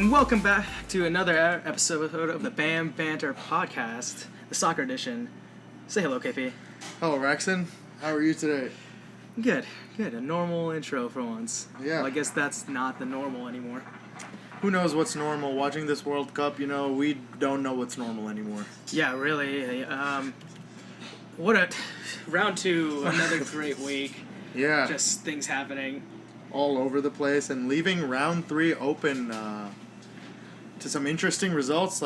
and welcome back to another episode of the Banter podcast, the soccer edition. Say hello, KP. Hello, Rexon. How are you today? Good. A normal intro for once. Yeah. Well, I guess that's not the normal anymore. Who knows what's normal? Watching this World Cup, we don't know what's normal anymore. Yeah, really. What a round two, another great week. Yeah. Just things happening all over the place and leaving round three open to some interesting results.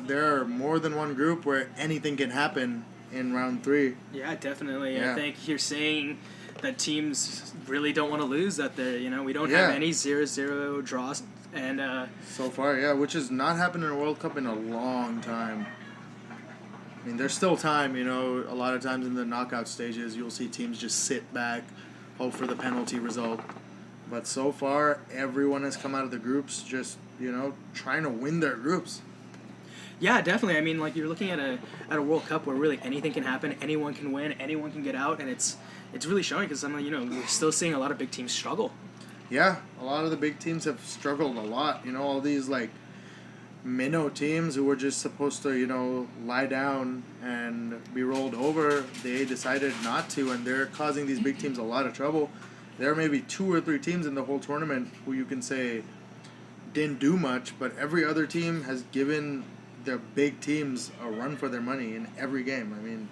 There are more than one group where anything can happen in round three. Yeah, definitely. Yeah. I think you're saying that teams really don't want to lose. That we don't have any 0-0 draws, and so far, yeah, which has not happened in a World Cup in a long time. I mean, there's still time. A lot of times in the knockout stages, you'll see teams just sit back, hope for the penalty result. But so far, everyone has come out of the groups just, trying to win their groups. Yeah, definitely. I mean, you're looking at a World Cup where really anything can happen, anyone can win, anyone can get out, and it's really showing because we're still seeing a lot of big teams struggle. Yeah, a lot of the big teams have struggled a lot. All these minnow teams who were just supposed to, lie down and be rolled over, they decided not to, and they're causing these big teams a lot of trouble. There are maybe 2 or 3 teams in the whole tournament who you can say didn't do much, but every other team has given their big teams a run for their money in every game. I mean,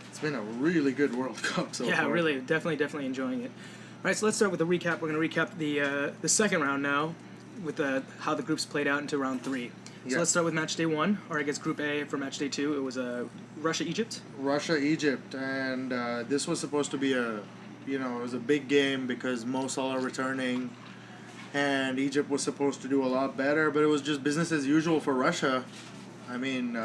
it's been a really good World Cup so far. Yeah, really, definitely enjoying it. All right, so let's start with the recap. We're going to recap the second round now with how the groups played out into round 3. So let's start with Matchday 1, or I guess Group A for Matchday 2. It was Russia-Egypt. Russia-Egypt, and this was supposed to be it was a big game because Mo Salah returning, and Egypt was supposed to do a lot better, but it was just business as usual for Russia. I mean,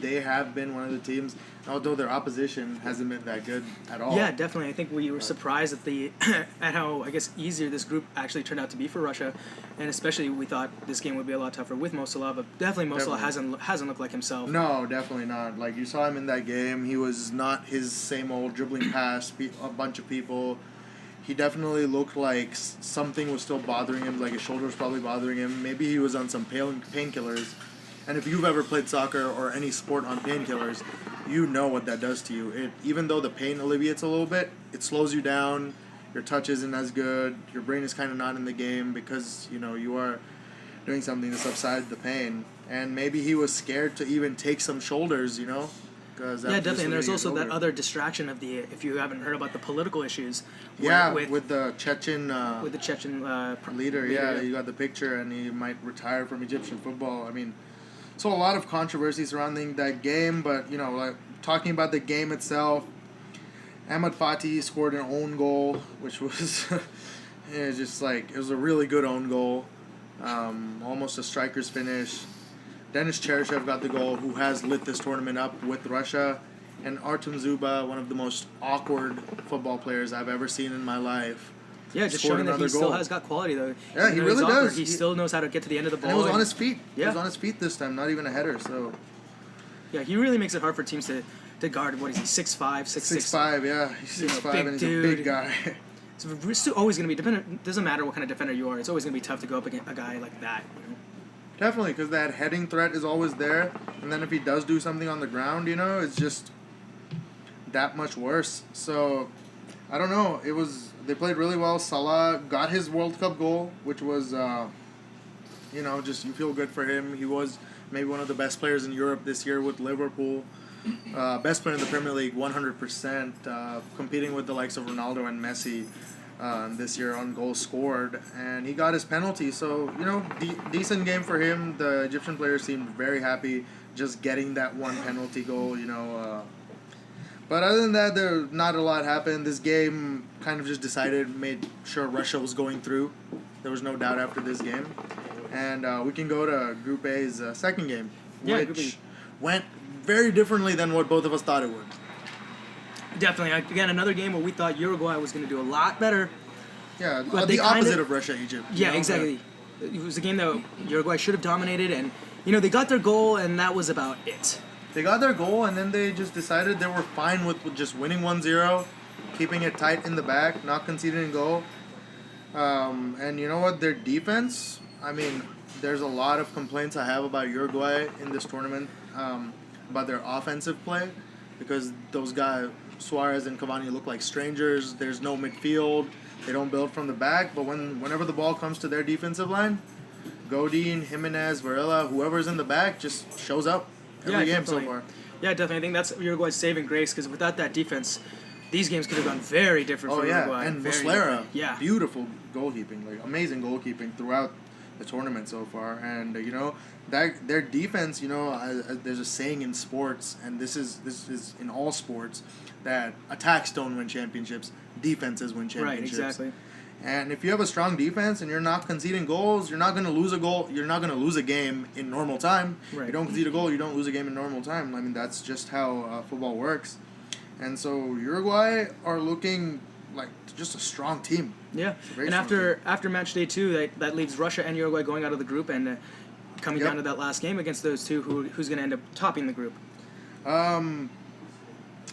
they have been one of the teams, although their opposition hasn't been that good at all. Yeah, definitely. I think we were surprised at how, I guess, easier this group actually turned out to be for Russia, and especially we thought this game would be a lot tougher with Mo Salah, but definitely Mo Salah hasn't looked like himself. No, definitely not. You saw him in that game. He was not his same old dribbling past a bunch of people. He definitely looked like something was still bothering him, like his shoulder was probably bothering him. Maybe he was on some painkillers. And if you've ever played soccer or any sport on painkillers, you know what that does to you. Even though the pain alleviates a little bit, it slows you down. Your touch isn't as good. Your brain is kind of not in the game because, you are doing something to subside the pain. And maybe he was scared to even take some shoulders, Yeah, definitely. And there's also that other distraction of if you haven't heard about the political issues. With the Chechen leader. Yeah, you got the picture, and he might retire from Egyptian football. I mean, so a lot of controversy surrounding that game, but talking about the game itself, Ahmad Fatih scored an own goal, which was it was a really good own goal, almost a striker's finish. Denis Cheryshev got the goal, who has lit this tournament up with Russia, and Artem Zuba, one of the most awkward football players I've ever seen in my life. Yeah, just showing that he still has got quality, though. Yeah, he really does. He still knows how to get to the end of the ball. And it was on his feet. Yeah. It was on his feet this time, not even a header. So. Yeah, he really makes it hard for teams to guard. What is he, 6'5", 6'6"? 6'5", yeah. He's 6'5", and he's a big guy. It's always going to be, doesn't matter what kind of defender you are, it's always going to be tough to go up against a guy like that. Definitely, because that heading threat is always there. And then if he does do something on the ground, it's just that much worse. So, I don't know. They played really well. Salah got his World Cup goal, which was, just you feel good for him. He was maybe one of the best players in Europe this year with Liverpool. Best player in the Premier League, 100%, competing with the likes of Ronaldo and Messi this year on goals scored. And he got his penalty. So, decent game for him. The Egyptian players seemed very happy just getting that one penalty goal, But other than that, not a lot happened. This game kind of just made sure Russia was going through. There was no doubt after this game. And we can go to Group A's second game, which went very differently than what both of us thought it would. Definitely. Again, another game where we thought Uruguay was going to do a lot better. Yeah, the opposite of Russia-Egypt. Yeah, exactly. It was a game that Uruguay should have dominated, and, they got their goal, and that was about it. They got their goal, and then they just decided they were fine with just winning 1-0, keeping it tight in the back, not conceding a goal. And you know what? Their defense, I mean, there's a lot of complaints I have about Uruguay in this tournament, about their offensive play, because those guys, Suarez and Cavani, look like strangers. There's no midfield. They don't build from the back. But whenever the ball comes to their defensive line, Godin, Jimenez, Varela, whoever's in the back just shows up every game so far. Yeah, definitely. I think that's Uruguay's saving grace, because without that defense, these games could have gone very different for Uruguay. And Very Muslera, different. beautiful goalkeeping, like amazing goalkeeping throughout the tournament so far. And that their defense, there's a saying in sports, and this is in all sports, that attacks don't win championships, defenses win championships. Right, exactly. And if you have a strong defense and you're not conceding goals, you're not going to lose a goal. You're not going to lose a game in normal time. Right. You don't concede a goal, you don't lose a game in normal time. I mean, that's just how football works. And so Uruguay are looking like just a strong team. Yeah, and after match day 2, that leaves Russia and Uruguay going out of the group and coming down to that last game against those two. Who's going to end up topping the group?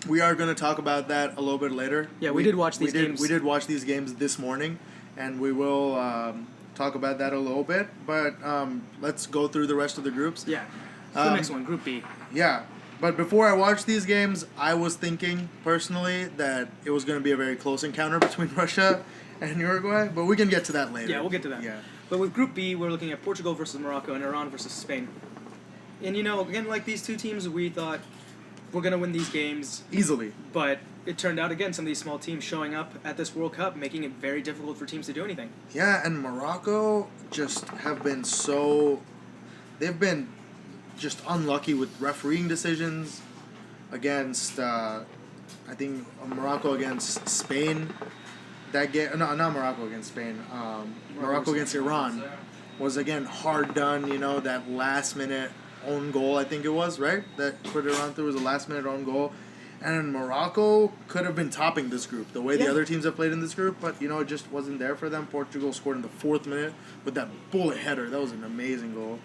We are going to talk about that a little bit later. Yeah, we did watch these games. We did watch these games this morning, and we will talk about that a little bit. But let's go through the rest of the groups. Yeah, the next one, Group B. Yeah, but before I watched these games, I was thinking personally that it was going to be a very close encounter between Russia and Uruguay, but we can get to that later. Yeah, we'll get to that. Yeah. But with Group B, we're looking at Portugal versus Morocco and Iran versus Spain. And again, like these two teams, we thought we're going to win these games Easily. But it turned out, again, some of these small teams showing up at this World Cup, making it very difficult for teams to do anything. Yeah, and Morocco just have been they've been just unlucky with refereeing decisions against, I think, Morocco against Spain. That game, no, not Morocco against Spain. Morocco against Iran was, again, hard done, that last-minute own goal, I think it was, right? That put Iran through was a last-minute own goal. And Morocco could have been topping this group, the way the other teams have played in this group, but, it just wasn't there for them. Portugal scored in the 4th minute with that bullet header. That was an amazing goal.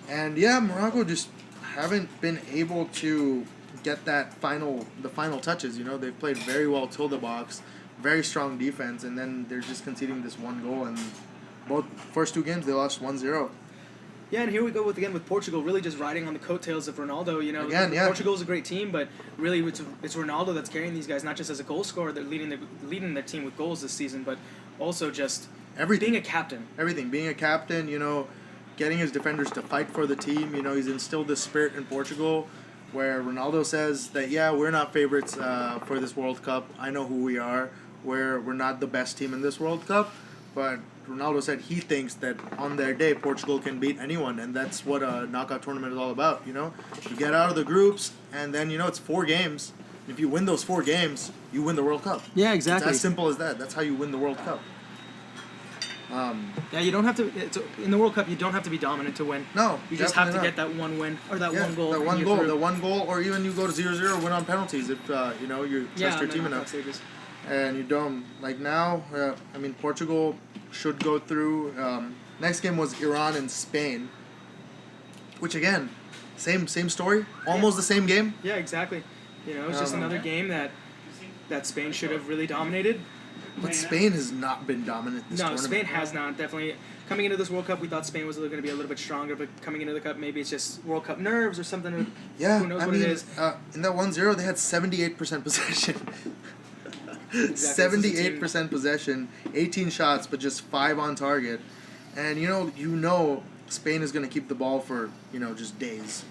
And, Morocco just haven't been able to get the final touches. They've played very well till the box, very strong defense, and then they're just conceding this one goal. And both first two games, they lost 1-0. Yeah, and here we go with Portugal, really just riding on the coattails of Ronaldo. Portugal's a great team, but really it's Ronaldo that's carrying these guys, not just as a goal scorer, they're leading their team with goals this season, but also just being a captain. Everything, being a captain, getting his defenders to fight for the team. He's instilled this spirit in Portugal where Ronaldo says that, we're not favorites for this World Cup. I know who we are. We're not the best team in this World Cup, but Ronaldo said he thinks that on their day Portugal can beat anyone, and that's what a knockout tournament is all about. You get out of the groups, and then it's 4 games. If you win those 4 games, you win the World Cup. Yeah, exactly. It's as simple as that. That's how you win the World Cup. You don't have to. In the World Cup, you don't have to be dominant to win. No, you just have to get that one win or that one goal. The one goal, or even you go to 0-0, win on penalties if you trust your team enough. And you don't now. Portugal should go through. Next game was Iran and Spain, which again, same story, almost the same game. Yeah, exactly. It's just another game that Spain should have really dominated. But Spain has not been dominant this tournament. No, Spain has not. Definitely. Coming into this World Cup, we thought Spain was going to be a little bit stronger, but coming into the Cup, maybe it's just World Cup nerves or something. Yeah, who knows what it is. In that 1-0, they had 78% possession. Exactly. 78% possession, 18 shots, but just 5 on target. And Spain is going to keep the ball for, just days.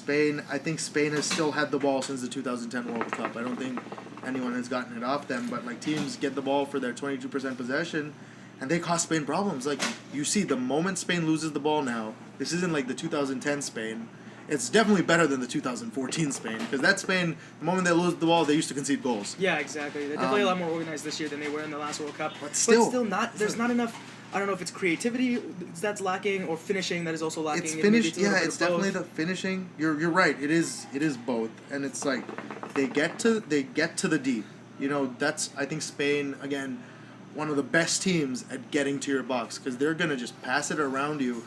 I think Spain has still had the ball since the 2010 World Cup. I don't think anyone has gotten it off them, but teams get the ball for their 22% possession, and they cause Spain problems. You see, the moment Spain loses the ball now, this isn't like the 2010 Spain. It's definitely better than the 2014 Spain, because that Spain, the moment they lose the ball, they used to concede goals. Yeah, exactly. They're definitely a lot more organized this year than they were in the last World Cup. But still not. There's not enough. I don't know if it's creativity that's lacking or finishing that is also lacking. It's finished. It's definitely the finishing. You're right. It is both, and it's they get to the D. That's, I think, Spain, again, one of the best teams at getting to your box, because they're gonna just pass it around you.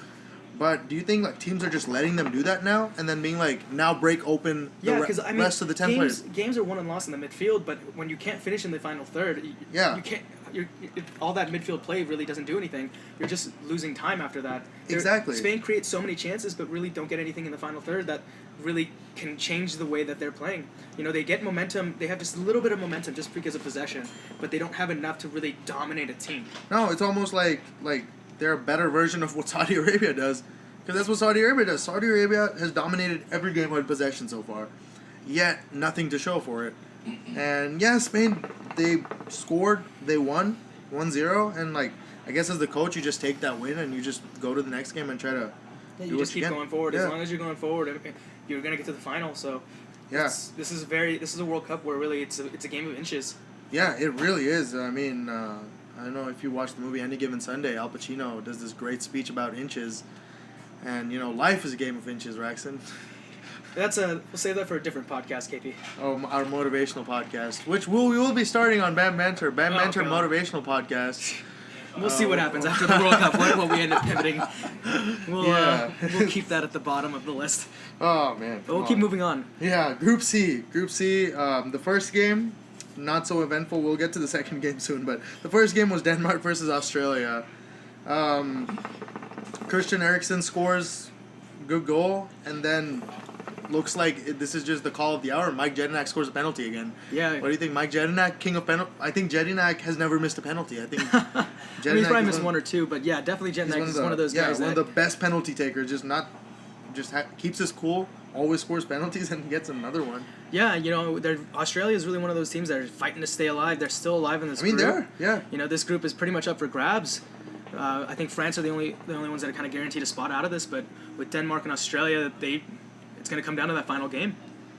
But do you think like teams are just letting them do that now, and then being like, now break open the rest of the 10 players? Games are won and lost in the midfield, but when you can't finish in the final third, you can't. All that midfield play really doesn't do anything. You're just losing time after that. Exactly. Spain creates so many chances, but really don't get anything in the final third that really can change the way that they're playing. They get momentum. They have just a little bit of momentum just because of possession, but they don't have enough to really dominate a team. No, it's almost like they're a better version of what Saudi Arabia does, because that's what Saudi Arabia does. Saudi Arabia has dominated every game with possession so far, yet nothing to show for it. And yeah, Spain, they scored, they won 1-0, and I guess as the coach, you just take that win and you just go to the next game and try to you just keep going forward. As long as you're going forward, you're gonna get to the final. So this is a World Cup where really it's a game of inches. Yeah, it really is. I mean, I don't know if you watched the movie Any Given Sunday. Al Pacino does this great speech about inches, and life is a game of inches, Raxon. We'll save that for a different podcast, KP. Oh, our motivational podcast, which we will be starting on Banter. Banter motivational podcast. We'll see what happens after the World Cup. What we end up pivoting. We'll keep that at the bottom of the list. Oh man! But we'll keep moving on. Yeah, Group C. The first game, not so eventful. We'll get to the second game soon, but the first game was Denmark versus Australia. Christian Eriksen scores good goal, and then looks like this is just the call of the hour. Mike Jedinak scores a penalty again. Yeah. What do you think, Mike Jedinak, king of penalty? I think Jedinak has never missed a penalty. I think Jedinak he's probably missed one or two, but yeah, definitely Jedinak is one of those guys. Yeah, one of the best penalty takers. Keeps his cool, always scores penalties, and gets another one. Yeah, Australia is really one of those teams that are fighting to stay alive. They're still alive in this group. They're, yeah. This group is pretty much up for grabs. I think France are the only ones that are kind of guaranteed a spot out of this, but with Denmark and Australia, it's going to come down to that final game.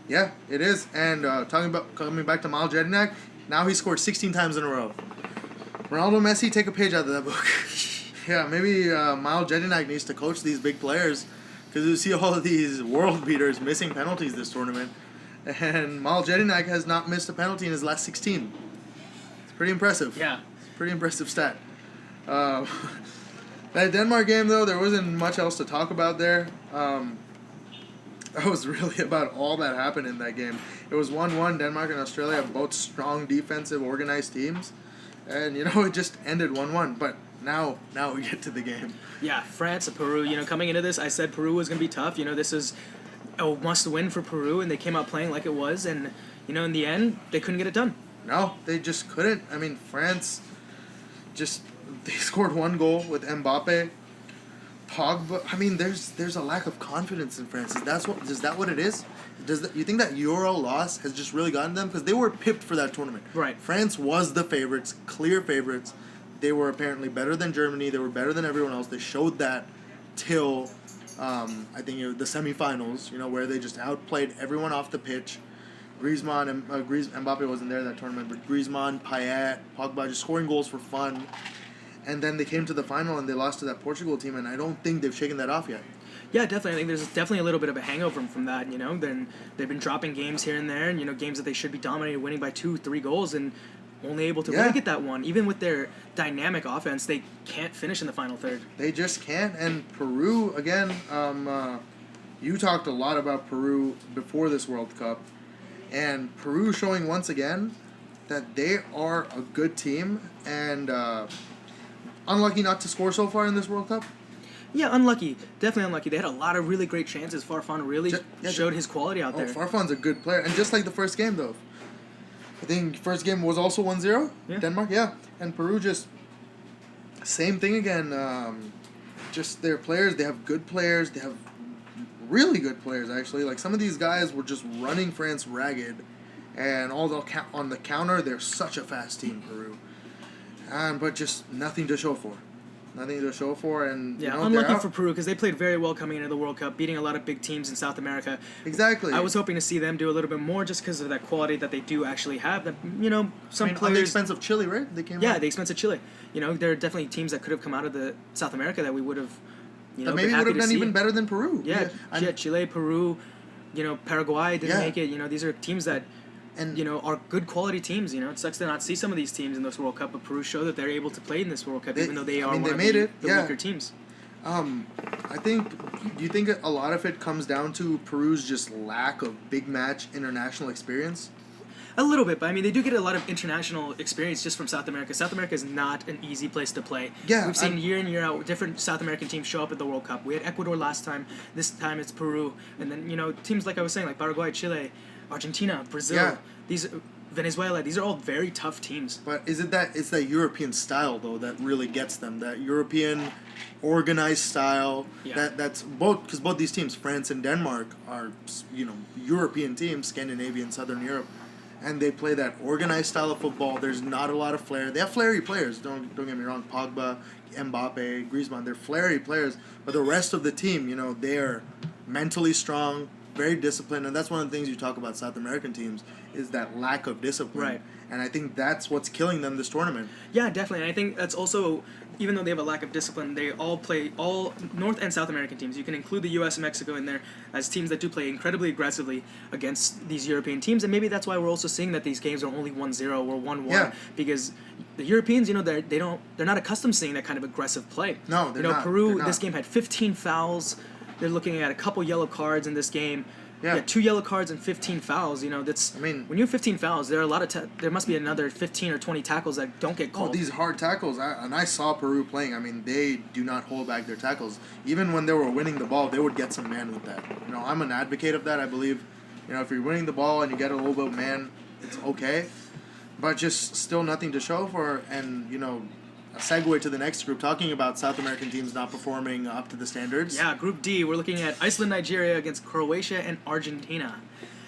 Yeah, it is. And coming back to Miles Jedinak, now he scored 16 times in a row. Ronaldo, Messi, take a page out of that book. Yeah, maybe Miles Jedinak needs to coach these big players, because you see all of these world beaters missing penalties this tournament, and Miles Jedinak has not missed a penalty in his last 16. It's pretty impressive. Yeah. Pretty impressive stat. That Denmark game, though, there wasn't much else to talk about there. That was really about all that happened in that game. It was 1-1. Denmark and Australia, both strong, defensive, organized teams. And, it just ended 1-1. But now we get to the game. Yeah, France and Peru. Coming into this, I said Peru was going to be tough. This is a must-win for Peru, and they came out playing like it was. And, in the end, they couldn't get it done. No, they just couldn't. I mean, France they scored one goal with Mbappe. Pogba. I mean, there's a lack of confidence in France. Is that what it is? You think that Euro loss has just really gotten them? Because they were pipped for that tournament. Right. France was the favorites, clear favorites. They were apparently better than Germany. They were better than everyone else. They showed that till I think the semifinals. Where they just outplayed everyone off the pitch. Griezmann and Mbappe wasn't there that tournament, but Griezmann, Payet, Pogba just scoring goals for fun. And then they came to the final and they lost to that Portugal team, and I don't think they've shaken that off yet. Yeah, definitely. I think there's definitely a little bit of a hangover from that. Then they've been dropping games here and there, and games that they should be dominating, winning by 2-3 goals, and only able to really get that one. Even with their dynamic offense, they can't finish in the final third. They just can't. And Peru again. You talked a lot about Peru before this World Cup, and Peru showing once again that they are a good team and. Unlucky not to score so far in this World Cup? Yeah, unlucky. Definitely unlucky. They had a lot of really great chances. Farfan really showed his quality out there. Farfan's a good player. And just like the first game, though. I think first game was also 1-0. Yeah. Denmark, yeah. And Peru just... Same thing again. Just their players. They have good players. They have really good players, actually. Like, some of these guys were just running France ragged. And on the counter, they're such a fast team, Peru. But just nothing to show for. And unlucky for Peru because they played very well coming into the World Cup, beating a lot of big teams in South America. Exactly. I was hoping to see them do a little bit more just because of that quality that they do actually have. That players on the expense of Chile, right? The expense of Chile. There are definitely teams that could have come out of the South America that we would have. That maybe would have done even better than Peru. Yeah, Chile, Peru, Paraguay didn't make it. These are teams that. And are good quality teams. It sucks to not see some of these teams in this World Cup, but Peru show that they're able to play in this World Cup, even though they are one of the weaker teams. I think. Do you think a lot of it comes down to Peru's just lack of big match international experience? A little bit, but I mean, they do get a lot of international experience just from South America. South America is not an easy place to play. Yeah, We've seen year in, year out, different South American teams show up at the World Cup. We had Ecuador last time. This time it's Peru. And then, teams like I was saying, like Paraguay, Chile, Argentina, Brazil, Yeah. these Venezuela, these are all very tough teams. But is it that it's that European style though that really gets them? That European organized style. Yeah. That's both because both these teams, France and Denmark, are European teams, Scandinavian, Southern Europe, and they play that organized style of football. There's not a lot of flair. They have flary players. Don't get me wrong. Pogba, Mbappe, Griezmann. They're flary players, but the rest of the team, they are mentally strong, very disciplined, and that's one of the things you talk about South American teams is that lack of discipline. Right. And I think that's what's killing them this tournament. Yeah, definitely. And I think that's also, even though they have a lack of discipline, they all play, all North and South American teams. You can include the U.S. and Mexico in there as teams that do play incredibly aggressively against these European teams. And maybe that's why we're also seeing that these games are only 1-0 or 1-1. Yeah. Because the Europeans, they're not accustomed to seeing that kind of aggressive play. No, they're not. Peru, They're not. this game had 15 fouls. They're looking at a couple yellow cards in this game. Yeah. 2 yellow cards and 15 fouls. That's. I mean, when you have 15 fouls, there are a lot of there must be another 15 or 20 tackles that don't get called. these hard tackles. I saw Peru playing. I mean, they do not hold back their tackles. Even when they were winning the ball, they would get some man with that. I'm an advocate of that. I believe, if you're winning the ball and you get a little bit of man, it's okay. But just still nothing to show for. And a segue to the next group, talking about South American teams not performing up to the standards. Yeah, Group D, we're looking at Iceland, Nigeria against Croatia and Argentina.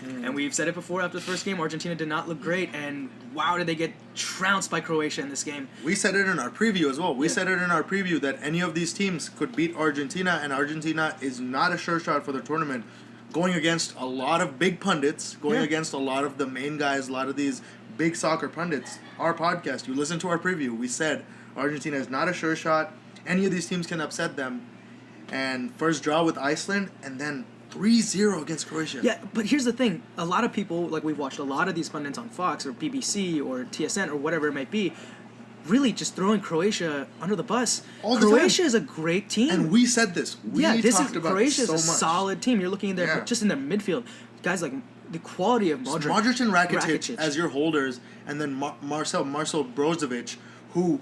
And we've said it before after the first game, Argentina did not look great, and wow, did they get trounced by Croatia in this game. We said it in our preview as well. We Yeah. said it in our preview that any of these teams could beat Argentina, and Argentina is not a sure shot for the tournament. Going against a lot of big pundits, against a lot of the main guys, a lot of these big soccer pundits. Our podcast, you listen to our preview, we said Argentina is not a sure shot. Any of these teams can upset them. And first draw with Iceland, and then 3-0 against Croatia. Yeah, but here's the thing. A lot of people, like we've watched a lot of these pundits on Fox or BBC or TSN or whatever it might be, really just throwing Croatia under the bus. All the Croatia time. is a great team. And we said this. We this talked is about Croatia it so is a much. solid team. You're looking in their Yeah. just in their midfield. Guys like the quality of Modric. Modric and Rakitic as your holders, and then Marcel Brozovic, who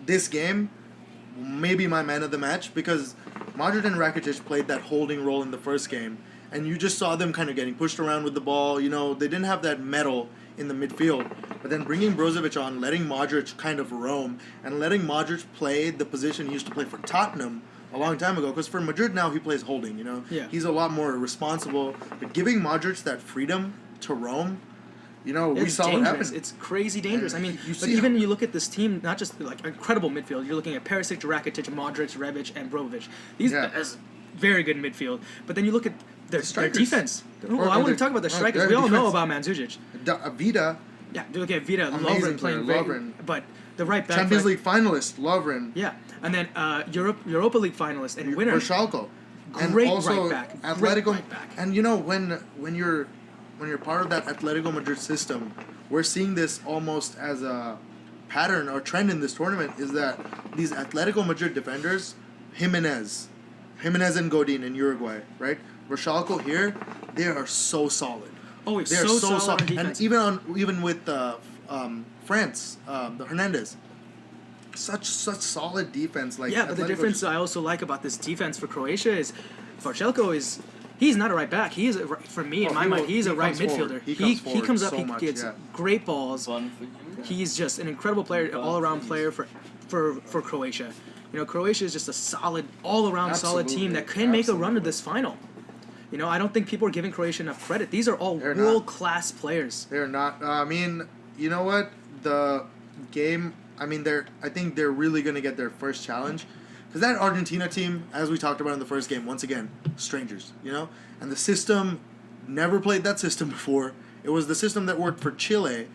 this game may be my man of the match because Modric and Rakitic played that holding role in the first game, and you just saw them kind of getting pushed around with the ball. They didn't have that mettle in the midfield, but then bringing Brozovic on, letting Modric kind of roam, and letting Modric play the position he used to play for Tottenham a long time ago, because for Madrid now he plays holding, Yeah. He's a lot more responsible, but giving Modric that freedom to roam, we It's saw what dangerous. happened. It's crazy dangerous. And I mean, you but see even how- you look at this team, not just like incredible midfield. You're looking at Perisic, Rakitic, Modric, Rebic, and Brozovic. These Yeah. as very good midfield. But then you look at their strikers. defense. I Or want to their- talk about the oh, strikers. their We all know defense. about Mandzukic. Vida, Yeah, look at Vida, Amazing Lovren playing player, very, Lovren. but the right back. Champions League finalist, Lovren, Yeah, and then Europa League finalist and winner. Schalke, and Great also right back. Atletico. Great right back. And when you're part of that Atletico Madrid system, we're seeing this almost as a pattern or trend in this tournament is that these Atletico Madrid defenders, Jimenez and Godin in Uruguay, right? Schalke here, they are so solid. Oh, it's They are so solid on and defense. even with France, the Hernandez, such solid defense. Like Yeah, but the Atletico difference I also like about this defense for Croatia is Varchelko he's not a right back. He is for me in my mind he's a right comes forward. midfielder. He Comes up, so he much, gets yeah. great balls. Fun for you. He's just an incredible player, all around player for Croatia. Croatia is just a solid, all around solid team that can make a run to this final. I don't think people are giving Croatia enough credit. These are all They're not. world class players. They're not. I mean, you know what? The game. I mean, I think they're really gonna get their first challenge, because that Argentina team, as we talked about in the first game, once again, strangers. And the system never played that system before. It was the system that worked for Chile,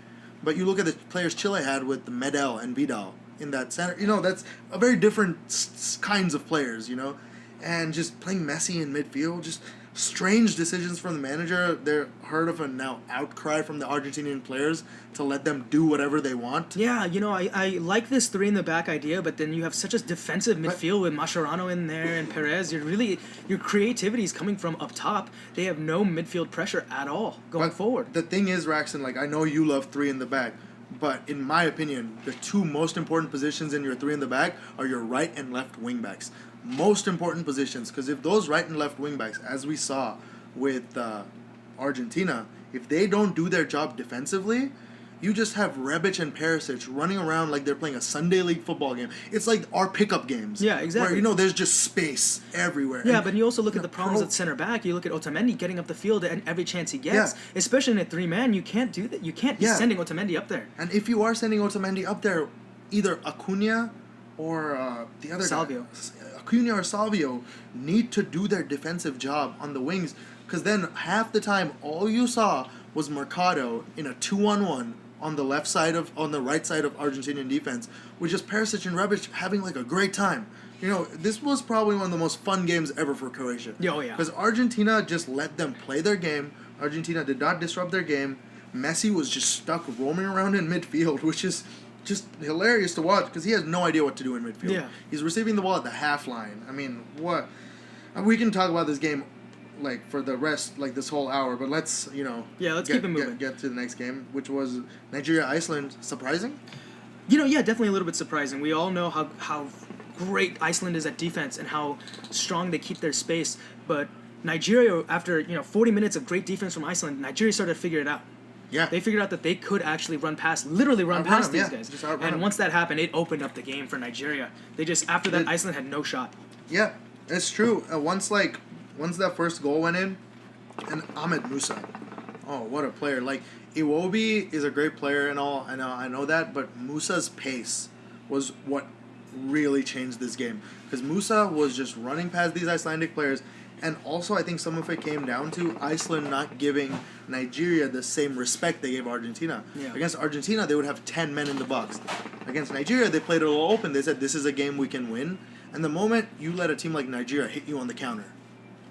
but you look at the players Chile had with Medel and Vidal in that center. That's a very different kinds of players. And just playing Messi in midfield, just strange decisions from the manager. They're heard of a now outcry from the Argentinian players to let them do whatever they want. Yeah, I like this three in the back idea, but then you have such a defensive midfield with Mascherano in there and Perez. Your creativity is coming from up top. They have no midfield pressure at all going forward. The thing is, Raxon, like, I know you love three in the back, but in my opinion, the two most important positions in your three in the back are your right and left wing backs. Most important positions, because if those right and left wing backs, as we saw with Argentina, if they don't do their job defensively, you just have Rebic and Perisic running around like they're playing a Sunday league football game. It's like our pickup games. Yeah, exactly. Where, there's just space everywhere. Yeah, but you also look at the problems at center back. You look at Otamendi getting up the field and every chance he gets, especially in a three-man, you can't do that. You can't be sending Otamendi up there. And if you are sending Otamendi up there, either Acuna or the other Salvio. guy, Acuna or Salvio, need to do their defensive job on the wings, because then half the time all you saw was Mercado in a 2-on-1 on the right side of Argentinian defense, with just Perisic and Rebic having like a great time. This was probably one of the most fun games ever for Croatia. Oh yeah. Because Argentina just let them play their game. Argentina did not disrupt their game. Messi was just stuck roaming around in midfield, which is just hilarious to watch because he has no idea what to do in midfield. Yeah. He's receiving the ball at the half line. I mean, what? We can talk about this game like for the rest, like this whole hour, but let's keep it moving. Get to the next game, which was Nigeria-Iceland. Surprising? Definitely a little bit surprising. We all know how great Iceland is at defense and how strong they keep their space, but Nigeria, after 40 minutes of great defense from Iceland, Nigeria started to figure it out. Yeah. They figured out that they could actually run past these guys. And once that happened, it opened up the game for Nigeria. After that, Iceland had no shot. Yeah, it's true. Once that first goal went in, and Ahmed Musa, oh, what a player. Like, Iwobi is a great player and all, I know that, but Musa's pace was what really changed this game. Because Musa was just running past these Icelandic players, and also I think some of it came down to Iceland not giving Nigeria the same respect they gave Argentina. Yeah. Against Argentina, they would have 10 men in the box. Against Nigeria, they played it a little open. They said, this is a game we can win. And the moment you let a team like Nigeria hit you on the counter,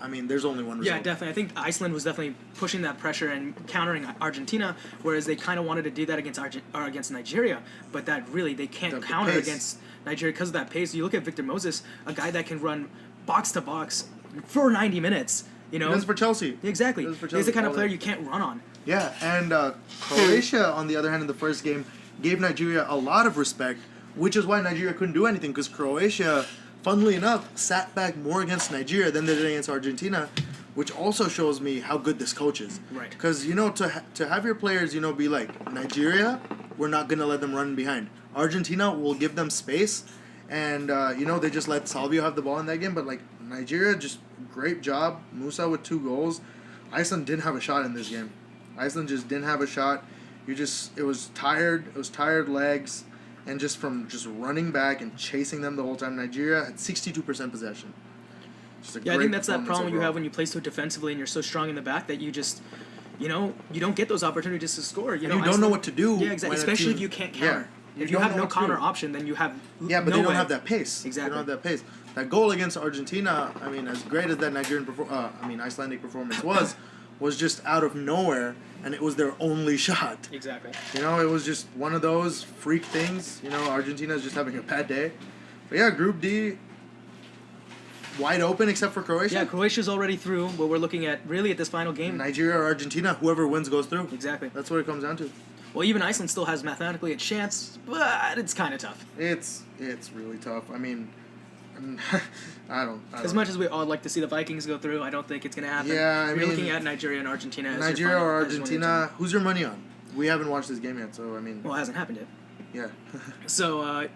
I mean, there's only one result. Yeah, definitely. I think Iceland was definitely pushing that pressure and countering Argentina, whereas they kind of wanted to do that against Nigeria, but that really, they can't counter against Nigeria because of that pace. You look at Victor Moses, a guy that can run box to box for 90 minutes. He does for Chelsea. Exactly. He's the kind of player you can't run on. Yeah, and Croatia, on the other hand, in the first game, gave Nigeria a lot of respect, which is why Nigeria couldn't do anything, because Croatia, funnily enough, sat back more against Nigeria than they did against Argentina, which also shows me how good this coach is. Right. Because, to have your players, be like, Nigeria, we're not going to let them run behind. Argentina will give them space, and, they just let Salvio have the ball in that game, but, Nigeria, just great job. Musa with 2 goals. Iceland didn't have a shot in this game. Iceland just didn't have a shot. It was tired legs, and just from running back and chasing them the whole time. Nigeria had 62% possession. I think that's that problem you have when you play so defensively and you're so strong in the back that you just, you don't get those opportunities to score. You don't know what to do. Yeah, exactly. Especially if you can't counter. If you have no counter option, then you have they don't have that pace. Exactly. They don't have that pace. That goal against Argentina, I mean, as great as that Icelandic performance was just out of nowhere, and it was their only shot. Exactly. It was just one of those freak things. Argentina's just having a bad day. But yeah, Group D, wide open except for Croatia. Yeah, Croatia's already through, but we're looking at this final game. Nigeria or Argentina, whoever wins goes through. Exactly. That's what it comes down to. Well, even Iceland still has mathematically a chance, but it's kind of tough. It's really tough. I mean, I don't. As much as we all like to see the Vikings go through, I don't think it's going to happen. Yeah, You're looking at Nigeria and Argentina. As Nigeria or Argentina, who's your money on? We haven't watched this game yet, so I mean. Well, it hasn't happened Yeah. yet. So,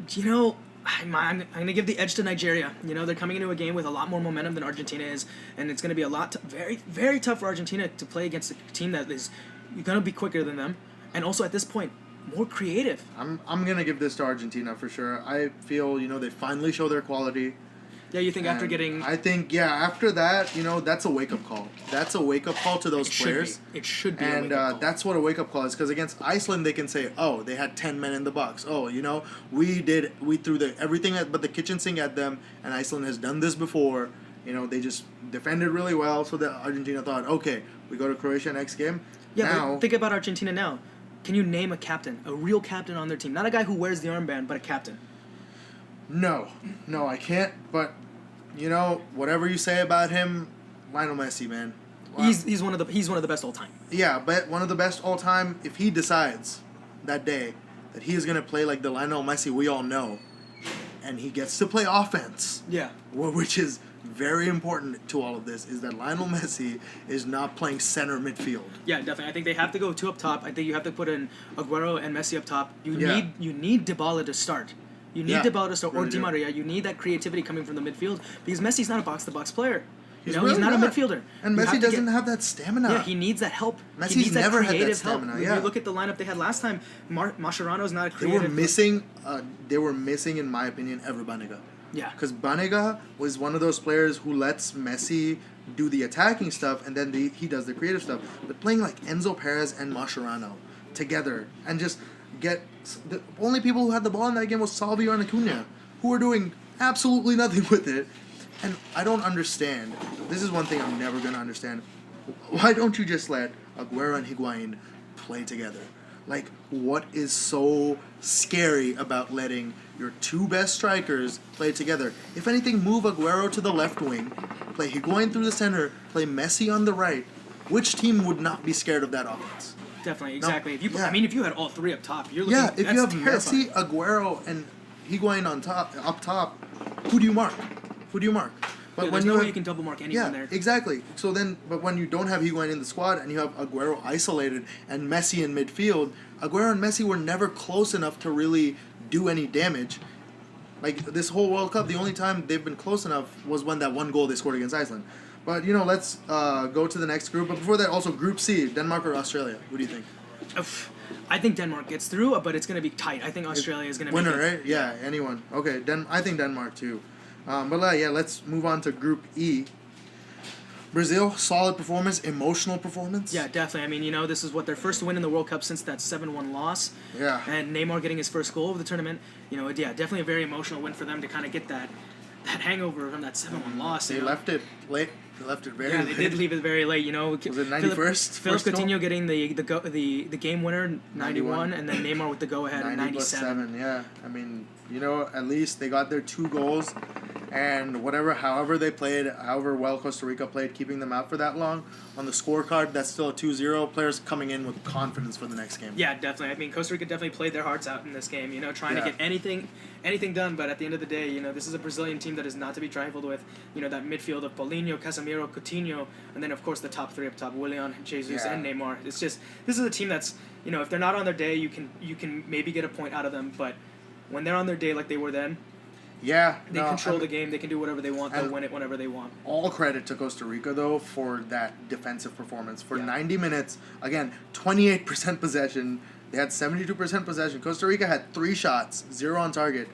I'm going to give the edge to Nigeria. They're coming into a game with a lot more momentum than Argentina is, and it's going to be very, very tough for Argentina to play against a team that is going to be quicker than them, and also at this point, more creative. I'm going to give this to Argentina for sure. I feel, they finally show their quality. Yeah, you think after getting... I think, after that, that's a wake-up call. That's a wake-up call to those players. It should be a and wake-up call. That's what a wake-up call is, because against Iceland, they can say, oh, they had 10 men in the box. Oh, we threw everything but the kitchen sink at them, and Iceland has done this before, You know, they just defended really well, so that Argentina thought, okay, we go to Croatia next game. Yeah, now, but think about Argentina now. Can you name a captain, a real captain on their team? Not a guy who wears the armband, but a captain. No, I can't. But you know, whatever you say about him, Lionel Messi, man. Wow. He's one of the best all time. Yeah, but one of the best all time. If he decides that day that he is gonna play like the Lionel Messi we all know, and he gets to play offense. Yeah. Which is very important to all of this, is that Lionel Messi is not playing center midfield. Yeah, definitely. I think they have to go two up top. I think you have to put in Aguero and Messi up top. You need Dybala to start. You need Dybala to start, or Di Maria. You need that creativity coming from the midfield, because Messi's not a box-to-box player. He's not a midfielder. And Messi doesn't have that stamina. Yeah, he needs that help. Messi's he needs never that creative had that stamina. help. Yeah. When you look at the lineup they had last time, Mascherano's not a They creative. were missing, in my opinion, Ever Banega. Yeah. Because Banega was one of those players who lets Messi do the attacking stuff, and then he does the creative stuff. But playing like Enzo Perez and Mascherano together, and just the only people who had the ball in that game was Salvio and Acuna, who were doing absolutely nothing with it. And I don't understand. This is one thing I'm never going to understand. Why don't you just let Aguero and Higuain play together? Like, what is so scary about letting your two best strikers play together? If anything, move Aguero to the left wing, play Higuain through the center, play Messi on the right. Which team would not be scared of that offense? Definitely, exactly. No, if you had all three up top, you're looking. Yeah, if you have terrifying. Messi, Aguero, and Higuain up top, who do you mark? But there's no way you can double mark anyone there. Exactly. So then, but when you don't have Higuain in the squad and you have Aguero isolated and Messi in midfield, Aguero and Messi were never close enough to really do any damage. Like, this whole World Cup, the only time they've been close enough was when that one goal they scored against Iceland. But, you know, let's go to the next group. But before that, also Group C, Denmark or Australia. What do you think? I think Denmark gets through, but it's going to be tight. I think Australia is going to winner, right? Yeah, anyone. Okay, I think Denmark too. Let's move on to Group E. Brazil, solid performance, emotional performance. Yeah, definitely. I mean, you know, this is their first win in the World Cup since that 7-1 loss. Yeah. And Neymar getting his first goal of the tournament. You know, yeah, definitely a very emotional win for them to kind of get that hangover from that 7-1 loss. They left it late. They left it very late. Yeah, they did leave it very late. You know, was it 91st? Philip Coutinho getting the game winner 91, and then Neymar with the go ahead 97. Yeah, I mean, you know, at least they got their 2 goals, and however they played, however well Costa Rica played, keeping them out for that long on the scorecard, that's still a 2-0. Players coming in with confidence for the next game. Yeah, definitely. I mean, Costa Rica definitely played their hearts out in this game. You know, trying to get anything done, but at the end of the day, you know, this is a Brazilian team that is not to be trifled with. You know, that midfield of Paulinho, Casemiro, Coutinho, and then of course the top 3 up top, Willian, Jesus, and Neymar. It's just, this is a team that's, you know, if they're not on their day, you can maybe get a point out of them, but when they're on their day like they were then, they control the game. They can do whatever they want. They'll win it whenever they want. All credit to Costa Rica, though, for that defensive performance. For 90 minutes, again, 28% possession. They had 72% possession. Costa Rica had 3 shots, 0 on target.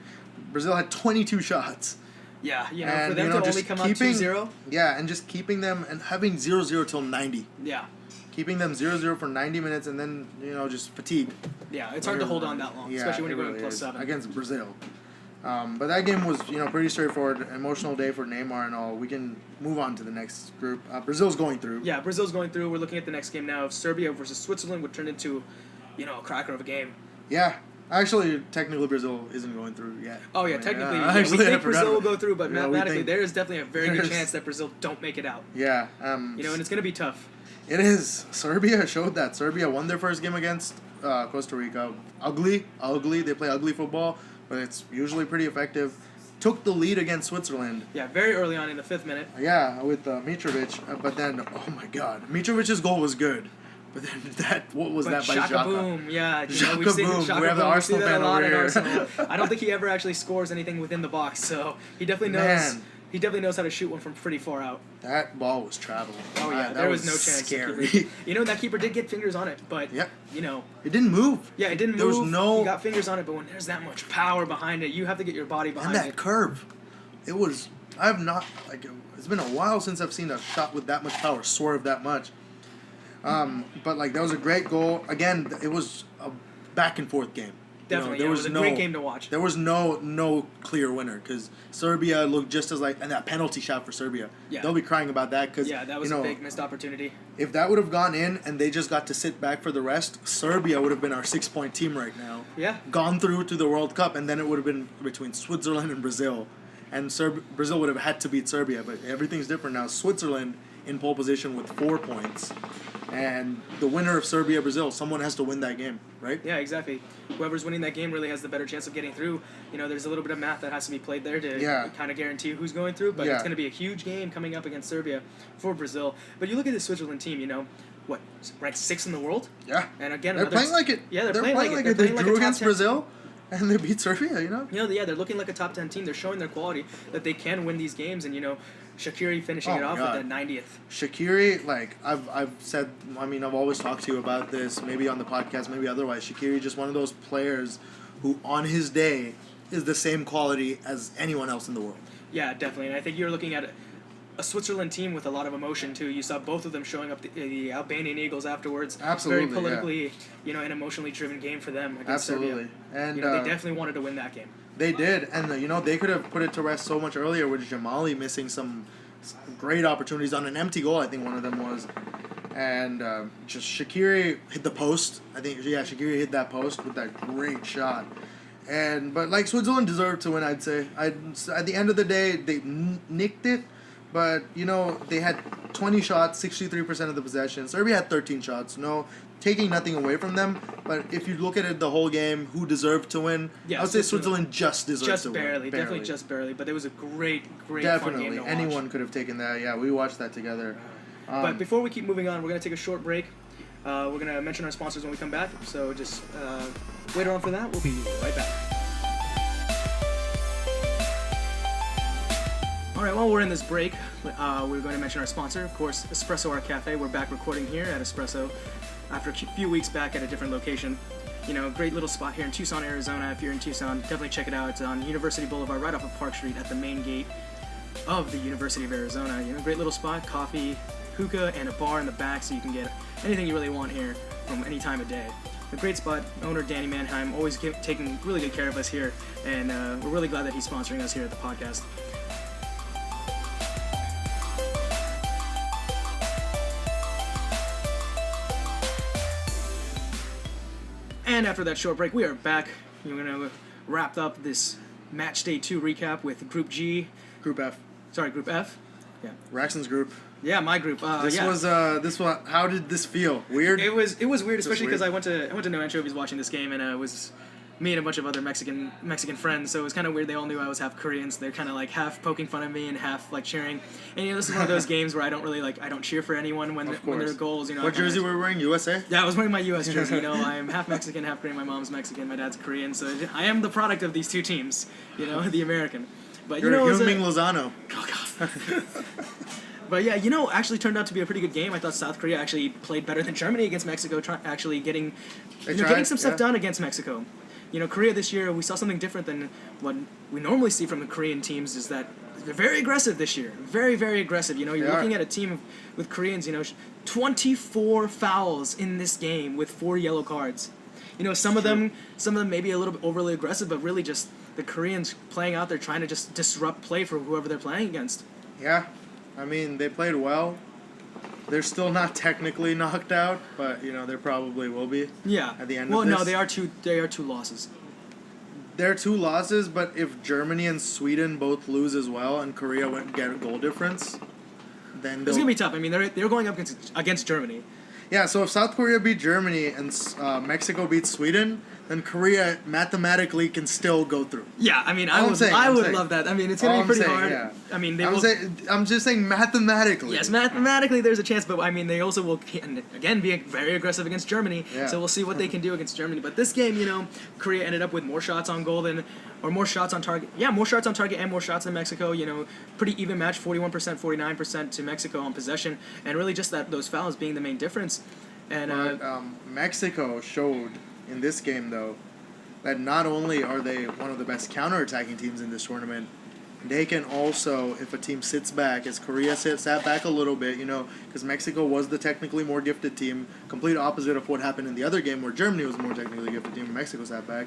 Brazil had 22 shots. Yeah, you know, for them to only come out 2-0. Yeah, and just keeping them and having 0-0 till 90. Yeah. Keeping them 0-0 for 90 minutes and then, you know, just fatigue. Yeah, it's hard to hold on that long, especially when you're going really +7. Against Brazil. But that game was, you know, pretty straightforward. Emotional day for Neymar and all. We can move on to the next group. Brazil's going through. Yeah, Brazil's going through. We're looking at the next game now of Serbia versus Switzerland, which turned into, you know, a cracker of a game. Yeah. Actually, technically, Brazil isn't going through yet. Oh, yeah, technically. We think Brazil will go through, but mathematically, there is definitely a very good chance that Brazil don't make it out. Yeah. You know, and it's going to be tough. It is. Serbia showed that. Serbia won their first game against Costa Rica. Ugly. They play ugly football, but it's usually pretty effective. Took the lead against Switzerland. Yeah, very early on in the 5th minute. Yeah, with Mitrovic. But then, oh my God. Mitrovic's goal was good. But then what was that by Xhaka? Boom, yeah. Xhaka Boom. We have the Arsenal fan over here. I don't think he ever actually scores anything within the box, so he definitely knows. Man. He definitely knows how to shoot one from pretty far out. That ball was traveling. Oh yeah, there was no chance. Scary. You know, that keeper did get fingers on it, but you know, it didn't move. Yeah, it didn't there move. Was no. He got fingers on it, but when there's that much power behind it, you have to get your body behind it. And that curve, it was. I have not it's been a while since I've seen a shot with that much power swerve that much. But that was a great goal. Again, it was a back and forth game. Definitely, it was a great game to watch. There was no clear winner because Serbia looked just as and that penalty shot for Serbia. Yeah. They'll be crying about that because that was a big missed opportunity. If that would have gone in and they just got to sit back for the rest, Serbia would have been our 6-point team right now. Yeah. Gone through to the World Cup, and then it would have been between Switzerland and Brazil. And Brazil would have had to beat Serbia, but everything's different now. Switzerland in pole position with 4 points. And the winner of Serbia-Brazil, someone has to win that game, right? Yeah, exactly. Whoever's winning that game really has the better chance of getting through. There's a little bit of math that has to be played there to kind of guarantee who's going through, but it's going to be a huge game coming up against Serbia for Brazil. But you look at the Switzerland team, what, ranked 6th in the world? Yeah. And again, they're playing like it. Yeah, they're playing like it. They drew against Brazil, and they beat Serbia, they're looking like a top 10 team. They're showing their quality that they can win these games, and, Shaqiri finishing it off with the 90th. Shaqiri, I've said, I've always talked to you about this, maybe on the podcast, maybe otherwise. Shaqiri just one of those players who, on his day, is the same quality as anyone else in the world. Yeah, definitely. And I think you're looking at a Switzerland team with a lot of emotion, too. You saw both of them showing up the Albanian Eagles afterwards. Absolutely, very politically, an emotionally driven game for them against Serbia. And they definitely wanted to win that game. They did, and they could have put it to rest so much earlier with Jamali missing some great opportunities on an empty goal. I think one of them was, and just Shaqiri hit the post. I think Shaqiri hit that post with that great shot. But Switzerland deserved to win. I'd say. At the end of the day, they nicked it, but they had 20 shots, 63% of the possession. Serbia had 13 shots. Taking nothing away from them, but if you look at it the whole game, who deserved to win? I would say Switzerland just deserved to win. Barely, definitely just barely. But it was a great fun game to watch. Anyone could have taken that. Yeah, we watched that together. But before we keep moving on, we're going to take a short break. We're going to mention our sponsors when we come back, so just wait around for that. We'll be right back. All right, while we're in this break, we're going to mention our sponsor, of course, Espresso Art Cafe. We're back recording here at Espresso after a few weeks back at a different location. Great little spot here in Tucson, Arizona. If you're in Tucson, definitely check it out. It's on University Boulevard, right off of Park Street at the main gate of the University of Arizona. Great little spot, coffee, hookah, and a bar in the back, so you can get anything you really want here from any time of day. A great spot. Owner Danny Manheim always taking really good care of us here, and we're really glad that he's sponsoring us here at the podcast. And after that short break, we are back. We're going to wrap up this Matchday 2 recap with Group G. Group F. Sorry, Group F. Yeah. Raxon's group. Yeah, my group. This was. How did this feel? Weird. It was weird, especially because I went to No Anchovies watching this game, and it was me and a bunch of other Mexican friends. So it was kind of weird. They all knew I was half Korean, so they're kind of half poking fun of me and half cheering. And this is one of those games where I don't really I don't cheer for anyone when there are goals. What jersey were you wearing? USA? Yeah, I was wearing my U.S. jersey. I'm half Mexican, half Korean. My mom's Mexican, my dad's Korean. So I am the product of these two teams. The American. But You're Heung-Min Lozano. Oh God. But yeah, actually turned out to be a pretty good game. I thought South Korea actually played better than Germany against Mexico, actually getting some stuff done against Mexico. Korea this year, we saw something different than what we normally see from the Korean teams, is that they're very aggressive this year. Very, very aggressive. You're looking at a team with Koreans, 24 fouls in this game with 4 yellow cards. Some of them maybe a little bit overly aggressive, but really just the Koreans playing out there trying to just disrupt play for whoever they're playing against. Yeah. They played well. They're still not technically knocked out, but they probably will be. Yeah. At the end of this. Well, no, they are two losses. They're 2 losses, but if Germany and Sweden both lose as well, and Korea won't get a goal difference, then it's gonna be tough. They're going up against Germany. Yeah. So if South Korea beat Germany and Mexico beats Sweden, then Korea mathematically can still go through. Yeah, I would love that. It's going to be pretty hard. Yeah. I'm just saying mathematically. Yes, mathematically there's a chance, but they also will again be very aggressive against Germany. Yeah. So we'll see what they can do against Germany. But this game, Korea ended up with more shots on goal or more shots on target. Yeah, more shots on target and more shots than Mexico. Pretty even match, 41%, 49% to Mexico on possession, and really just those fouls being the main difference. And Mexico showed in this game, though, that not only are they one of the best counter-attacking teams in this tournament, they can also, if a team sits back, as Korea sat back a little bit, because Mexico was the technically more gifted team, complete opposite of what happened in the other game where Germany was the more technically gifted team and Mexico sat back.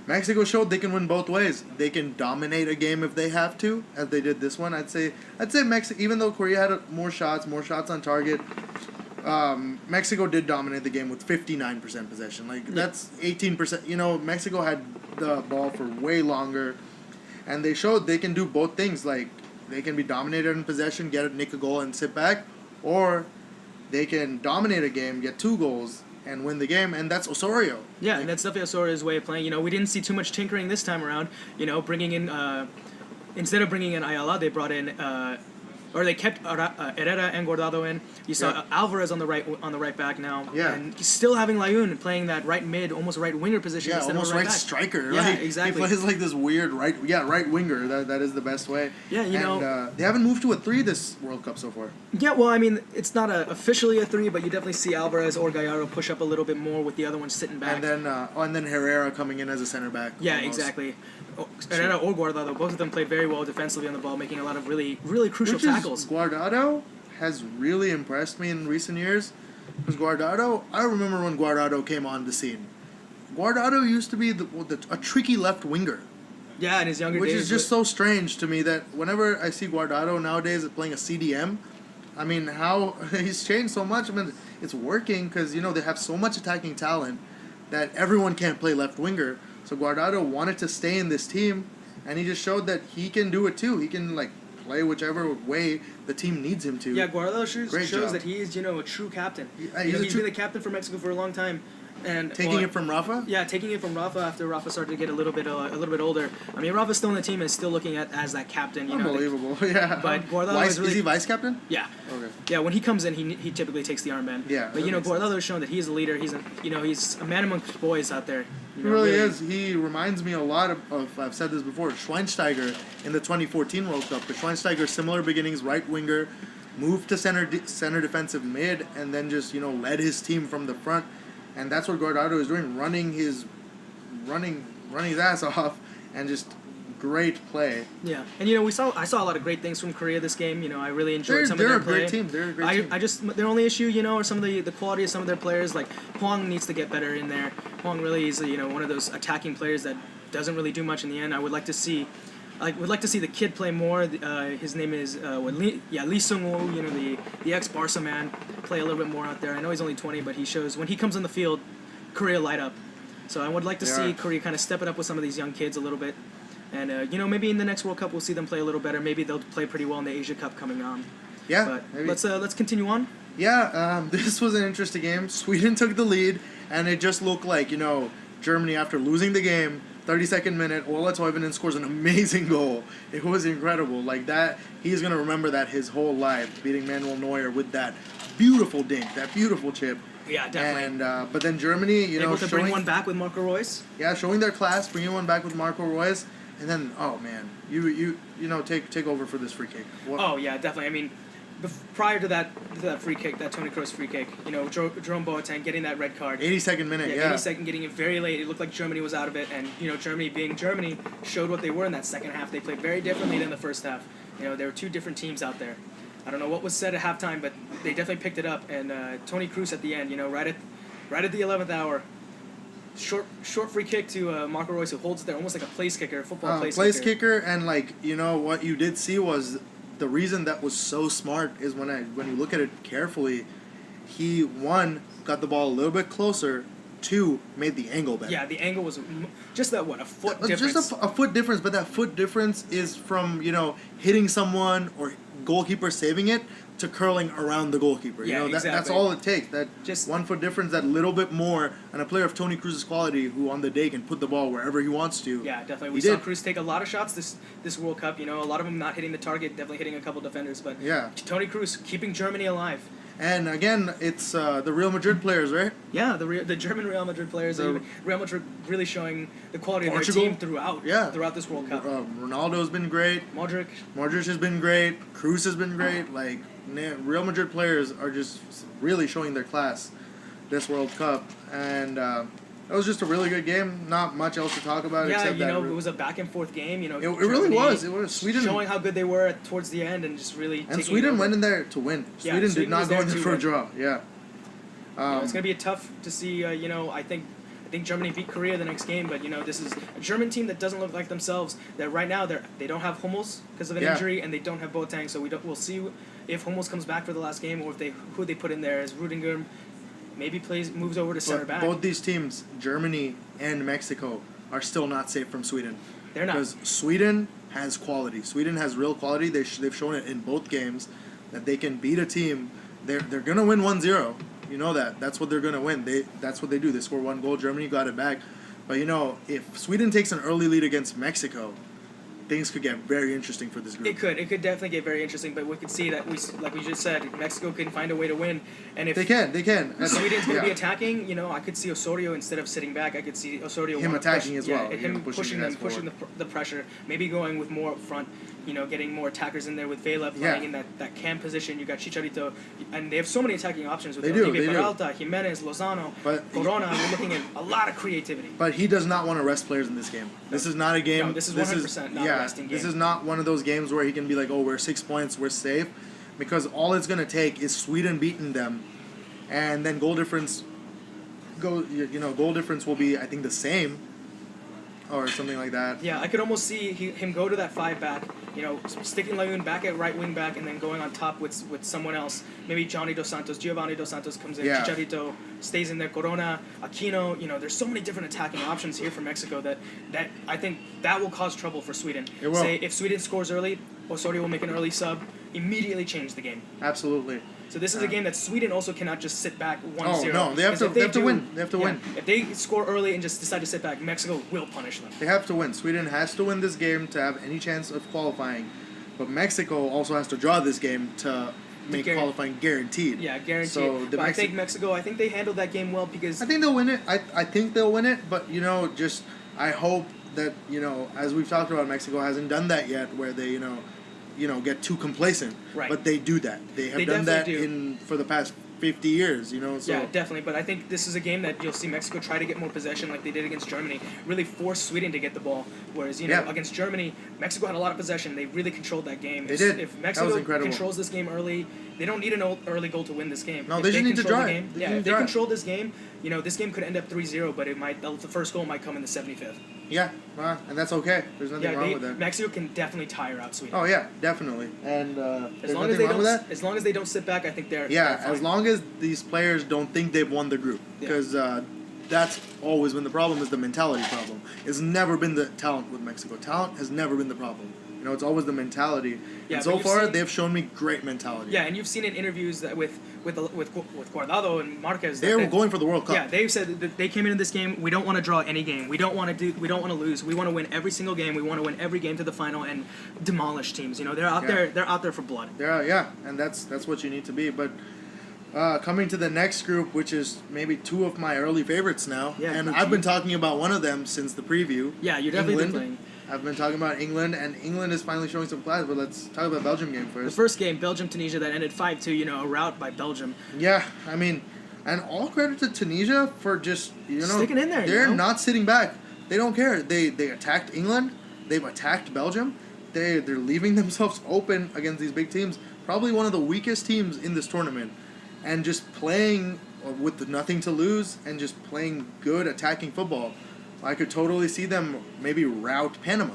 Mexico showed they can win both ways. They can dominate a game if they have to, as they did this one. I'd say Mexico, even though Korea had more shots on target, Mexico did dominate the game with 59% possession. Like, that's 18%. You know, Mexico had the ball for way longer, and they showed they can do both things. Like, they can be dominated in possession, nick a goal, and sit back, or they can dominate a game, get 2 goals, and win the game, and that's Osorio. Yeah, and that's definitely Osorio's way of playing. You know, we didn't see too much tinkering this time around. You know, bringing in instead of bringing in Ayala, they brought in or they kept Herrera and Guardado in. You saw Alvarez on the right back now. Yeah. And he's still having Layun playing that right mid, almost right winger position. Yeah, instead almost of right back. striker. Yeah, Like, exactly. He plays like this weird right winger. That is the best way. Yeah, you know. They haven't moved to a 3 this World Cup so far. Yeah, well, I mean, it's not officially a 3, but you definitely see Alvarez or Gallardo push up a little bit more with the other one sitting back. And then Herrera coming in as a center back. Yeah, almost. exactly. Herrera or Guardado, both of them played very well defensively on the ball, making a lot of really, really crucial tackles. Guardado has really impressed me in recent years. Because Guardado, I remember when Guardado came on the scene. Guardado used to be a tricky left winger. Yeah, in his younger Which days. is just so strange to me that whenever I see Guardado nowadays playing a CDM, I mean, how he's changed so much. I mean, it's working because, you know, they have so much attacking talent that everyone can't play left winger. So Guardado wanted to stay in this team, and he just showed that he can do it too. He can, like, play whichever way the team needs him to. Yeah, Guardado shows job. that he is, you know, a true captain. He's He's been the captain for Mexico for a long time. And Taking it from Rafa? Yeah, taking it from Rafa after Rafa started to get a little bit older. I mean, Rafa's still in the team and is still looking at as that captain. You Unbelievable, yeah. But Guardado is he vice captain? Yeah. Okay. Yeah, when he comes in, he typically takes the armband. Yeah, But you know, that makes Guardado has shown that he's a leader. He's a man amongst boys out there. He really is. He reminds me a lot of I've said this before, Schweinsteiger in the 2014 World Cup. But Schweinsteiger, similar beginnings, right winger, moved to center defensive mid, and then just, you know, led his team from the front. And that's what Guardado is doing, running his ass off, and just great play. Yeah, and you know, I saw a lot of great things from Korea this game. You know, I really enjoyed some of their play. They're a great team. They're a great team. I just their only issue, you know, are some of the quality of some of their players. Like Hwang needs to get better in there. Hwang really is, you know, one of those attacking players that doesn't really do much in the end. I would like to see the kid play more. His name is Lee Sung-woo, you know, the ex-Barca man, play a little bit more out there. I know he's only 20, but he shows when he comes on the field, Korea light up. So I would like to see Korea kind of step it up with some of these young kids a little bit. And, you know, maybe in the next World Cup we'll see them play a little better. Maybe they'll play pretty well in the Asia Cup coming on. Yeah, But maybe. let's continue on. Yeah, this was an interesting game. Sweden took the lead, and it just looked like, you know, Germany, after losing the game, 32nd minute, Ola Toivonen scores an amazing goal. It was incredible. Like that, he's going to remember that his whole life, beating Manuel Neuer with that beautiful dink, that beautiful chip. Yeah, definitely. And but then Germany, you know, able to bring one back with Marco Reus. Yeah, showing their class, bringing one back with Marco Reus, and then man, you know, take over for this free kick. Oh yeah, definitely. I mean, prior to that free kick, that Toni Kroos free kick, you know, Jerome Boateng getting that red card. 82nd minute, yeah. 82nd, getting it very late. It looked like Germany was out of it, and you know, Germany being Germany showed what they were in that second half. They played very differently than the first half. You know, there were two different teams out there. I don't know what was said at halftime, but they definitely picked it up. And Toni Kroos at the end, you know, right at the 11th hour, short free kick to Marco Reus, who holds it there almost like a place kicker, football place kicker. And like, you know, what you did see was the reason that was so smart is when you look at it carefully, he, one, got the ball a little bit closer, two, made the angle better. Yeah, the angle was just that, a foot difference. Just a foot difference, but that foot difference is from, you know, hitting someone or goalkeeper saving it to curling around the goalkeeper. Yeah, you know, exactly. That's all it takes. That Just 1 foot difference, that little bit more, and a player of Toni Kroos' quality who on the day can put the ball wherever he wants to. Yeah, definitely. We saw Kroos take a lot of shots this World Cup. You know, a lot of them not hitting the target, definitely hitting a couple defenders. But yeah, Toni Kroos keeping Germany alive. And again, it's the Real Madrid players, right? Yeah, the German Real Madrid players. Real Madrid really showing the quality of their team throughout this World Cup. Ronaldo's been great. Modric has been great. Kroos has been great. Like, Real Madrid players are just really showing their class this World Cup. And it was just a really good game. Not much else to talk about. Yeah, except you know, that it was a back and forth game. You know, it really was. It was Sweden showing how good they were towards the end and just really. And Sweden went in there to win. Yeah, Sweden did not go in there for a draw. Yeah. It's gonna be tough to see. You know, I think think Germany beat Korea the next game, but this is a German team that doesn't look like themselves. That right now they don't have Hummels because of an injury, and they don't have Boateng. So we'll see if Hummels comes back for the last game, or if who they put in there as Rudiger. Maybe moves over to center back. Both these teams, Germany and Mexico, are still not safe from Sweden. They're not. Because Sweden has quality. Sweden has real quality. They've shown it in both games that they can beat a team. They're going to win 1-0. You know that. That's what they're going to win. That's what they do. They score 1 goal. Germany got it back. But, if Sweden takes an early lead against Mexico, things could get very interesting for this group. It could definitely get very interesting, but we could see that like we just said, Mexico can find a way to win, and if they can. Sweden's going to be attacking, I could see Osorio instead of sitting back. I could see Osorio attacking as well. Him pushing the pressure, maybe going with more up front. Getting more attackers in there with Vela playing in that cam position. You got Chicharito, and they have so many attacking options with Peralta, Jimenez, Lozano, Corona. We're looking at a lot of creativity. But he does not want to rest players in this game. This is not a game. No, this is 100% not a resting game. This is not one of those games where he can be like, oh, we're 6 points, we're safe. Because all it's going to take is Sweden beating them, and then goal difference will be, I think, the same. Or something like that. Yeah, I could almost see him go to that 5-back, sticking Layun back at right wing back and then going on top with someone else. Maybe Giovanni Dos Santos comes in, Chicharito stays in there, Corona, Aquino. There's so many different attacking options here for Mexico that I think that will cause trouble for Sweden. It will. Say if Sweden scores early, Osorio will make an early sub, immediately change the game. Absolutely. So this is a game that Sweden also cannot just sit back 1-0. Oh, no, they have to win. They have to win. If they score early and just decide to sit back, Mexico will punish them. They have to win. Sweden has to win this game to have any chance of qualifying. But Mexico also has to draw this game to make qualifying guaranteed. Yeah, guaranteed. So I think Mexico, I think they handled that game well because... I think they'll win it. I think they'll win it. But, I hope that, as we've talked about, Mexico hasn't done that yet where they, get too complacent. Right. But they do that. They have done that for the past 50 years, So. Yeah, definitely. But I think this is a game that you'll see Mexico try to get more possession like they did against Germany, really force Sweden to get the ball. Whereas, against Germany, Mexico had a lot of possession. They really controlled that game. They did. If Mexico controls this game early, they don't need an early goal to win this game. No, they just need to drive. If they control this game, this game could end up 3-0, but the first goal might come in the 75th. Yeah, and that's okay. There's nothing wrong with that. Mexico can definitely tire out Sweden. Oh yeah, definitely. And as long as they don't sit back, I think they're fine. As long as these players don't think they've won the group, because that's always been the problem. Is the mentality problem. It's never been the talent with Mexico. Talent has never been the problem. It's always the mentality. Yeah, and so far, they've shown me great mentality. Yeah, and you've seen in interviews that with Guardado and Marquez. They were going for the World Cup. Yeah, they've said that they came into this game. We don't want to draw any game. We don't want to lose. We want to win every single game. We want to win every game to the final and demolish teams. They're out there. They're out there for blood. And that's what you need to be. But coming to the next group, which is maybe 2 of my early favorites now, and I've been talking about one of them since the preview. Yeah, you're definitely playing. I've been talking about England, and England is finally showing some class, but let's talk about Belgium game first. The first game, Belgium-Tunisia, that ended 5-2, a rout by Belgium. Yeah, and all credit to Tunisia for just, sticking in there. They're not sitting back. They don't care. They attacked England. They've attacked Belgium. They're leaving themselves open against these big teams. Probably one of the weakest teams in this tournament. And just playing with nothing to lose and just playing good attacking football. I could totally see them maybe rout Panama,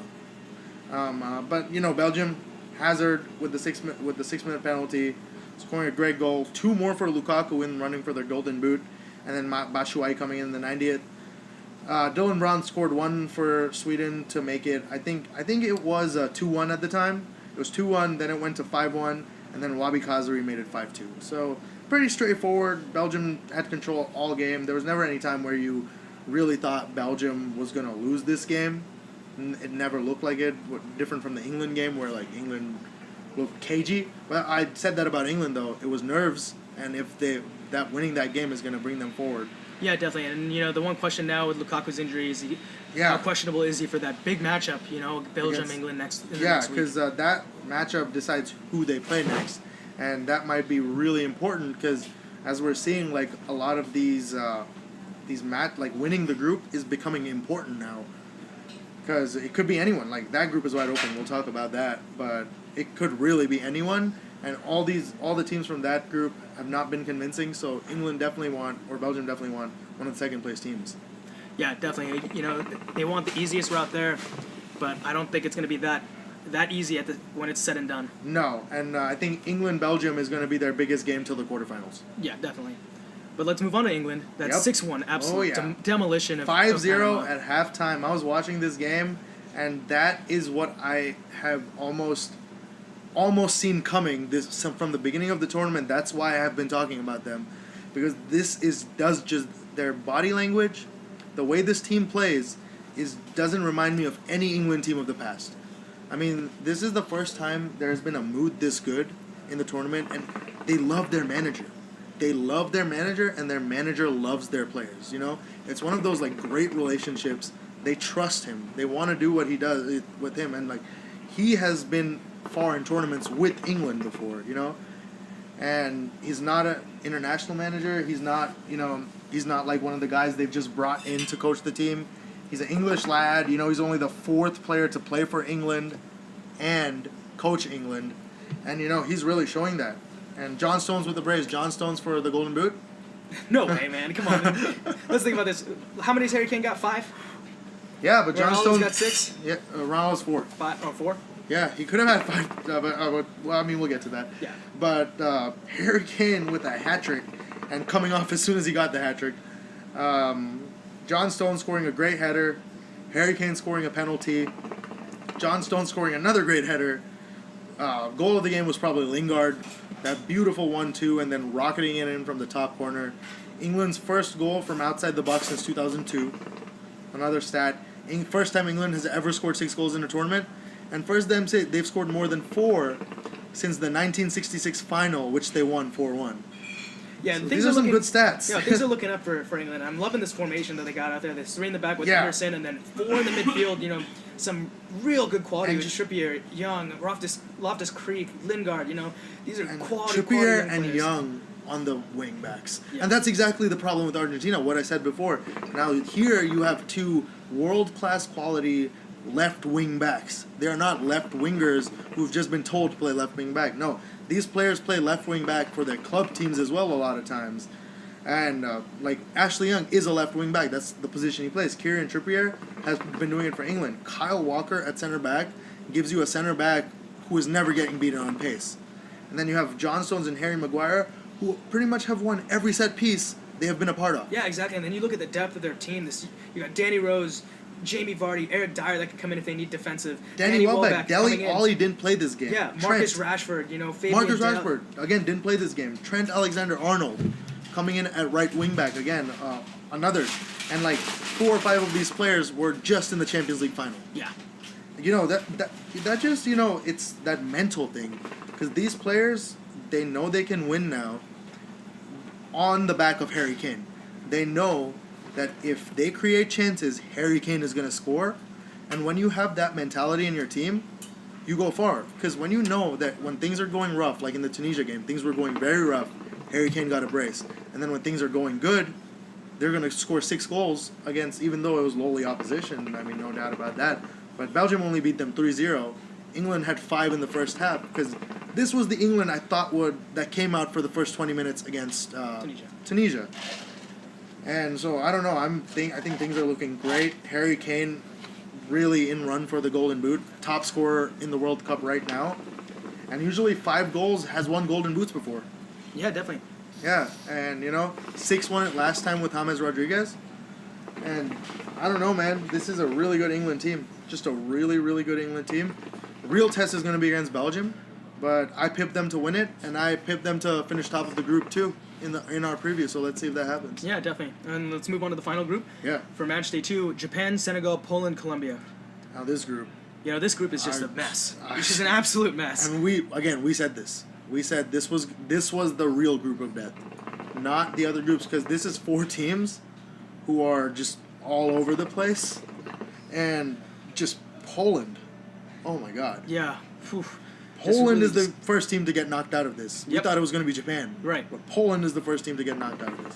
but Belgium, Hazard with the 6-minute penalty, scoring a great goal. 2 more for Lukaku in running for their golden boot, and then Batshuayi coming in the 90th. Dylan Brand scored 1 for Sweden to make it. I think it was 2-1 at the time. It was 2-1, then it went to 5-1, and then Wabi Kazri made it 5-2. So pretty straightforward. Belgium had control all game. There was never any time where you really thought Belgium was going to lose this game. It never looked like it. Different from the England game where England looked cagey. But I said that about England though. It was nerves, and if winning that game is going to bring them forward. Yeah, definitely. And the one question now with Lukaku's injury is how questionable is he for that big matchup? Belgium, England next. Yeah, because that matchup decides who they play next, and that might be really important because as we're seeing, a lot of these winning the group is becoming important now, because it could be anyone. That group is wide open. We'll talk about that, but it could really be anyone. And all the teams from that group have not been convincing. So England definitely want, or Belgium definitely want, one of the second place teams. Yeah, definitely. You know, they want the easiest route there, but I don't think it's going to be that easy when it's said and done. No, and I think England-Belgium is going to be their biggest game till the quarterfinals. Yeah, definitely. But let's move on to England. That's Yep. 6-1, absolute Oh, yeah. demolition of 5-0 of Panama. at halftime. I was watching this game, and that is what I have almost seen coming from the beginning of the tournament. That's why I have been talking about them, because does just their body language, the way this team plays, doesn't remind me of any England team of the past. I mean, this is the first time there has been a mood this good in the tournament, and they love their manager. They love their manager, and their manager loves their players. You know, it's one of those like great relationships. They trust him. They want to do what he does with him, and like he has been far in tournaments with England before. You know, and he's not an international manager. He's not like one of the guys they've just brought in to coach the team. He's an English lad. You know, he's only the 4th player to play for England and coach England, and you know he's really showing that. And John Stones with the Braves. John Stones for the Golden Boot. No way, man. Come on. Let's think about this. How many does Harry Kane got? 5? Yeah, but John Ronaldo's Stones got 6? Yeah, Ronaldo's 4. 5 or 4? Yeah, he could have had 5. Well, I mean, we'll get to that. Yeah. But Harry Kane with a hat trick, and coming off as soon as he got the hat trick. John Stones scoring a great header. Harry Kane scoring a penalty. John Stones scoring another great header. Goal of the game was probably Lingard. That beautiful 1-2, and then rocketing it in from the top corner. England's first goal from outside the box since 2002. Another stat. First time England has ever scored 6 goals in a tournament. And first time they've scored more than 4 since the 1966 final, which they won 4-1. Yeah, So these are some good stats. Yeah, things are looking up for England. I'm loving this formation that they got out there. There's 3 in the back with Yeah. Henderson, and then 4 in the midfield. You know, some real good quality And with Trippier, Young, Loftus Creek, Lingard. You know, these are And quality Trippier young and players. Young on the wing backs. Yeah. And that's exactly the problem with Argentina, what I said before. Now here you have 2 world-class quality left wing backs. They are not left wingers who've just been told to play left wing back. No, these players play left wing back for their club teams as well a lot of times. And like Ashley Young is a left wing back. That's the position he plays. Kieran Trippier has been doing it for England. Kyle Walker at center back gives you a center back who is never getting beaten on pace. And then you have John Stones and Harry Maguire, who pretty much have won every set piece they have been a part of. Yeah, exactly. And then you look at the depth of their team. You got Danny Rose, Jamie Vardy, Eric Dyer that could come in if they need defensive. Danny Welbeck, coming Dele in. Alli didn't play this game. Yeah, Marcus Rashford, you know, Fabian Marcus Delph. Rashford, again, didn't play this game. Trent Alexander-Arnold coming in at right wing back again, another. And like 4 or 5 of these players were just in the Champions League final. Yeah. You know, that just, you know, it's that mental thing. Because these players, they know they can win now on the back of Harry Kane. They know that if they create chances, Harry Kane is going to score. And when you have that mentality in your team, you go far. Because when you know that when things are going rough, like in the Tunisia game, things were going very rough, Harry Kane got a brace. And then when things are going good, they're going to score 6 goals against, even though it was lowly opposition, I mean, no doubt about that. But Belgium only beat them 3-0. England had 5 in the first half, because this was the England I thought that came out for the first 20 minutes against Tunisia. And so, I don't know, I think things are looking great. Harry Kane really in run for the Golden Boot, top scorer in the World Cup right now. And usually 5 goals has won Golden Boots before. Yeah, definitely. Yeah, and you know, 6-1 it last time with James Rodriguez. And I don't know, man, this is a really good England team. Just a really, really good England team. The real test is going to be against Belgium, but I pipped them to win it, and I pipped them to finish top of the group too in our preview, so let's see if that happens. Yeah, definitely. And let's move on to the final group. Yeah. For Matchday 2, Japan, Senegal, Poland, Colombia. Now this group. You know, this group is just a mess. It's just an absolute mess. I mean, we said this. We said this was the real group of death, not the other groups, because this is 4 teams who are just all over the place, and just Poland. Oh my God. Yeah. Whew. Poland is the first team to get knocked out of this. We Yep. thought it was going to be Japan. Right. But Poland is the first team to get knocked out of this.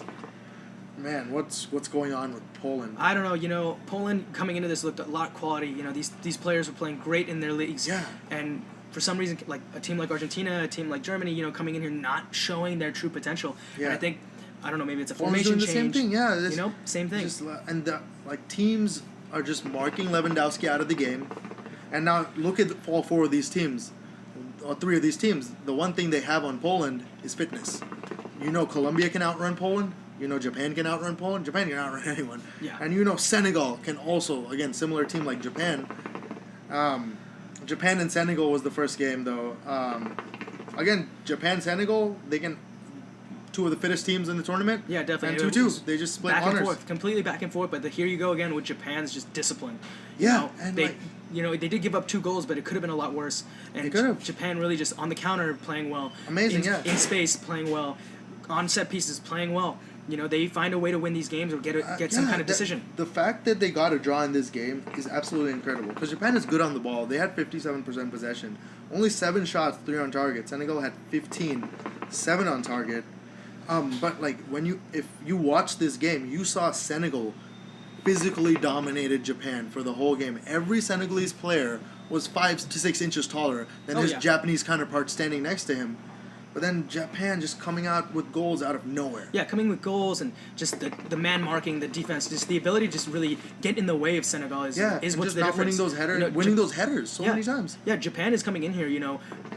Man, what's going on with Poland? I don't know. You know, Poland coming into this looked a lot quality. You know, these players were playing great in their leagues. Yeah. And for some reason, like a team like Argentina, a team like Germany, you know, coming in here not showing their true potential. Yeah. And I think I don't know, maybe it's a Poland's formation doing the change. same thing, yeah. You know, same thing. Just, teams are just marking Lewandowski out of the game. And now look at all four of these teams, or three of these teams. The one thing they have on Poland is fitness. You know Colombia can outrun Poland. You know Japan can outrun Poland. Japan can outrun anyone. Yeah. And you know Senegal can also, again, similar team like Japan. Japan and Senegal was the first game, though. Again, Japan-Senegal, they can... Two of the fittest teams in the tournament. Yeah, definitely. And 2-2. They just split back honors. and forth, completely back and forth. But here you go again with Japan's just discipline. Yeah, they did give up 2 goals, but it could have been a lot worse. And It could have. Japan really just on the counter playing well. Amazing, yeah. In space playing well, on set pieces playing well. You know, they find a way to win these games or get some kind of decision. The fact that they got a draw in this game is absolutely incredible because Japan is good on the ball. They had 57% possession, only 7 shots, 3 on target. Senegal had 15, 7 on target. But if you watch this game, you saw Senegal physically dominated Japan for the whole game. Every Senegalese player was 5 to 6 inches taller than his Japanese counterpart standing next to him. But then Japan just coming out with goals out of nowhere. Yeah, coming with goals and just the man marking, the defense, just the ability to just really get in the way of Senegal is what's just the not difference. winning those headers, You know, winning those headers so many times. Yeah, Japan is coming in here,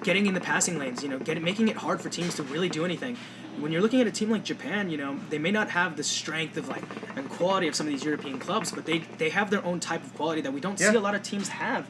getting in the passing lanes, making it hard for teams to really do anything. When you're looking at a team like Japan, they may not have the strength of and quality of some of these European clubs, but they have their own type of quality that we don't see a lot of teams have.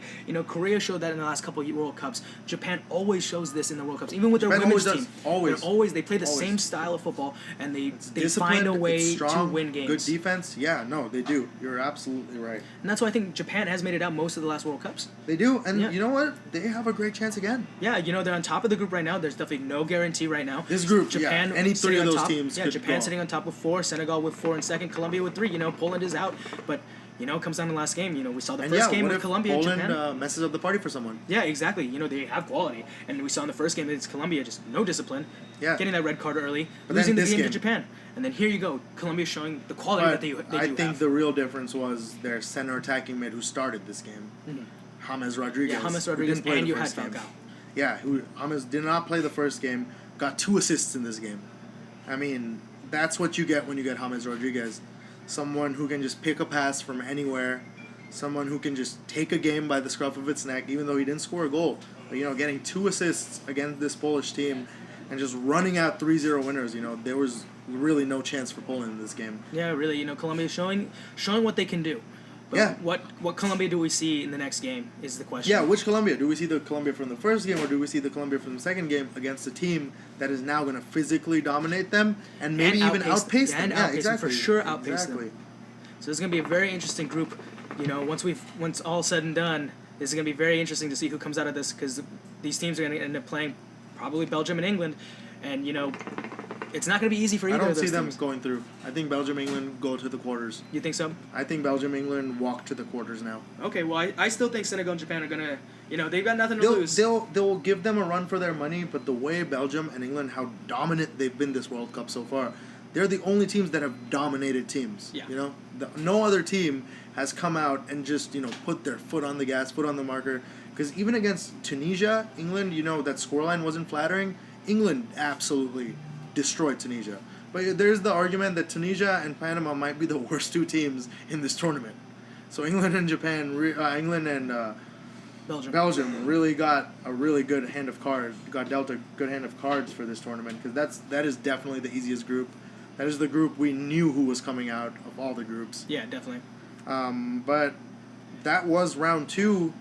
Korea showed that in the last couple of World Cups. Japan always shows this in the World Cups, even with their women's team. They play the same style of football, and they find a way to win games. Good defense, yeah, no, they do. You're absolutely right. And that's why I think Japan has made it out most of the last World Cups. They do, and you know what? They have a great chance again. Yeah, they're on top of the group right now. There's definitely no guarantee right now. This group, Japan, any 3 of those top, teams. Yeah, Japan sitting on top with 4, Senegal with 4 in second, Colombia with 3. Poland is out, but it comes down to the last game. We saw the first game with Colombia and Japan. Poland messes up the party for someone? Yeah, exactly. They have quality, and we saw in the first game that it's Colombia just no discipline. Yeah. Getting that red card early, but losing the game to Japan, and then here you go, Colombia showing the quality that they do I think have. the real difference was their center attacking mid who started this game, James Rodriguez. Yeah, James Rodriguez, and you had Falcao. Yeah, James did not play the first game, got 2 assists in this game. I mean, that's what you get when you get James Rodriguez. Someone who can just pick a pass from anywhere. Someone who can just take a game by the scruff of its neck, even though he didn't score a goal. But, getting 2 assists against this Polish team and just running out 3-0 winners, there was really no chance for Poland in this game. Yeah, really, Colombia showing what they can do. But yeah. What Colombia do we see in the next game is the question. Yeah, which Colombia? Do we see the Colombia from the first game or do we see the Colombia from the second game against a team that is now going to physically dominate them and maybe even outpace them? Yeah, exactly. For sure outpace them. So it's going to be a very interesting group. Once all said and done, this is going to be very interesting to see who comes out of this because these teams are going to end up playing probably Belgium and England, and it's not going to be easy for either of those teams. I don't see them going through. I think Belgium, England go to the quarters. You think so? I think Belgium, England walk to the quarters now. Okay, well, I still think Senegal and Japan are going to, they've got nothing to lose. They'll give them a run for their money, but the way Belgium and England, how dominant they've been this World Cup so far, they're the only teams that have dominated teams. Yeah. No other team has come out and just, put their foot on the gas, foot on the marker. Because even against Tunisia, England, that scoreline wasn't flattering. England absolutely destroyed Tunisia. But there's the argument that Tunisia and Panama might be the worst 2 teams in this tournament. So England and Belgium really got a really good hand of cards. Got dealt a good hand of cards for this tournament because that is definitely the easiest group. That is the group we knew who was coming out of all the groups. Yeah, definitely. But that was round 2.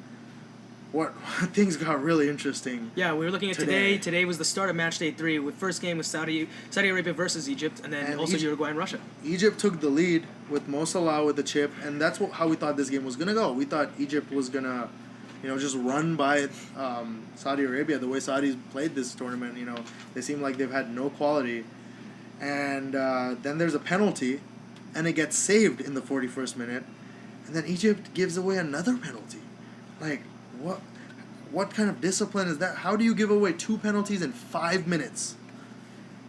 What things got really interesting. Yeah, we were looking at today. Today was the start of Matchday 3. With first game was Saudi Arabia versus Egypt, and then also Uruguay and Russia. Egypt took the lead with Mo Salah with the chip, and that's how we thought this game was gonna go. We thought Egypt was gonna, just run by Saudi Arabia. The way Saudis played this tournament, they seem like they've had no quality. And then there's a penalty, and it gets saved in the 41st minute, and then Egypt gives away another penalty. What kind of discipline is that? How do you give away 2 penalties in 5 minutes?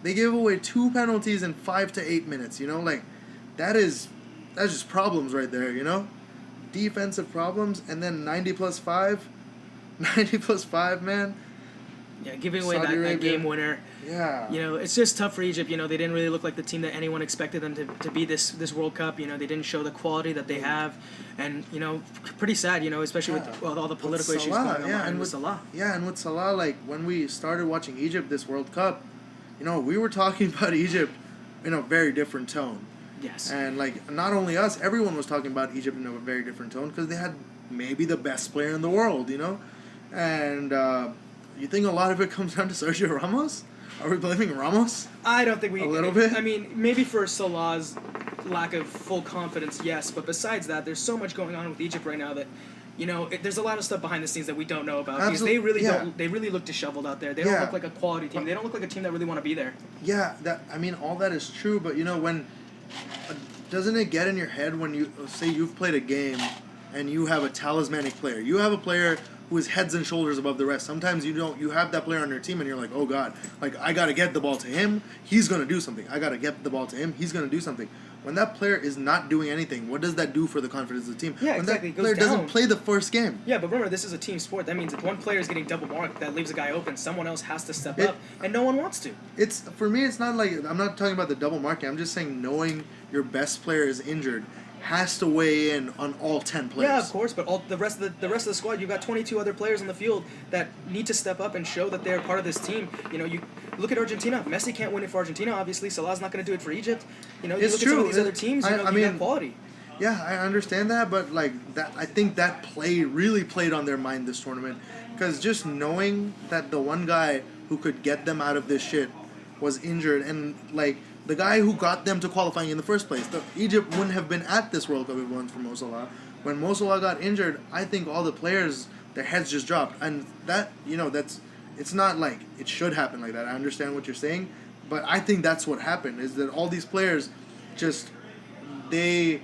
They give away 2 penalties in 5 to 8 minutes. That's just problems right there. Defensive problems, and then 90 plus 5, man. Yeah, giving away that game winner. Yeah. You know, it's just tough for Egypt. You know, they didn't really look like the team that anyone expected them to be this World Cup. You know, they didn't show the quality that they have, and you know, pretty sad. You know, especially with all the political issues going on and with Salah. Yeah, and with Salah, like when we started watching Egypt this World Cup, you know, we were talking about Egypt in a very different tone. Yes. And like not only us, everyone was talking about Egypt in a very different tone because they had maybe the best player in the world, you know, and you think a lot of it comes down to Sergio Ramos? Are we blaming Ramos? I don't think we... A little bit? I mean, maybe for Salah's lack of full confidence, yes. But besides that, there's so much going on with Egypt right now that, you know, there's a lot of stuff behind the scenes that we don't know about. Because they really don't... They really look disheveled out there. They don't look like a quality team. They don't look like a team that really want to be there. Yeah, I mean, all that is true. But, you know, when... doesn't it get in your head when you... Say you've played a game and you have a talismanic player. You have a player who is heads and shoulders above the rest. Sometimes you don't. You have that player on your team, and you're like, oh god, like I gotta get the ball to him. He's gonna do something. I gotta get the ball to him. He's gonna do something. When that player is not doing anything, what does that do for the confidence of the team? Yeah, when exactly. that player doesn't play the first game. Yeah, but remember, this is a team sport. That means if one player is getting double marked, that leaves a guy open. Someone else has to step up, and no one wants to. It's for me. It's not like I'm not talking about the double marking. I'm just saying knowing your best player is injured has to weigh in on all 10 players. Yeah, of course, but all the rest of the squad, you've got 22 other players on the field that need to step up and show that they're part of this team. You know, you look at Argentina. Messi can't win it for Argentina, obviously. Salah's not going to do it for Egypt. You know, you look at some of these other teams, you got quality. Yeah, I understand that, but like that, I think that play really played on their mind this tournament, because just knowing that the one guy who could get them out of this shit was injured, and like the guy who got them to qualifying in the first place, Egypt wouldn't have been at this World Cup if it wasn't for Mo Salah. When Mo Salah got injured, I think all the players, their heads just dropped, and that, you know, it's not like it should happen like that. I understand what you're saying, but I think that's what happened, is that all these players just, they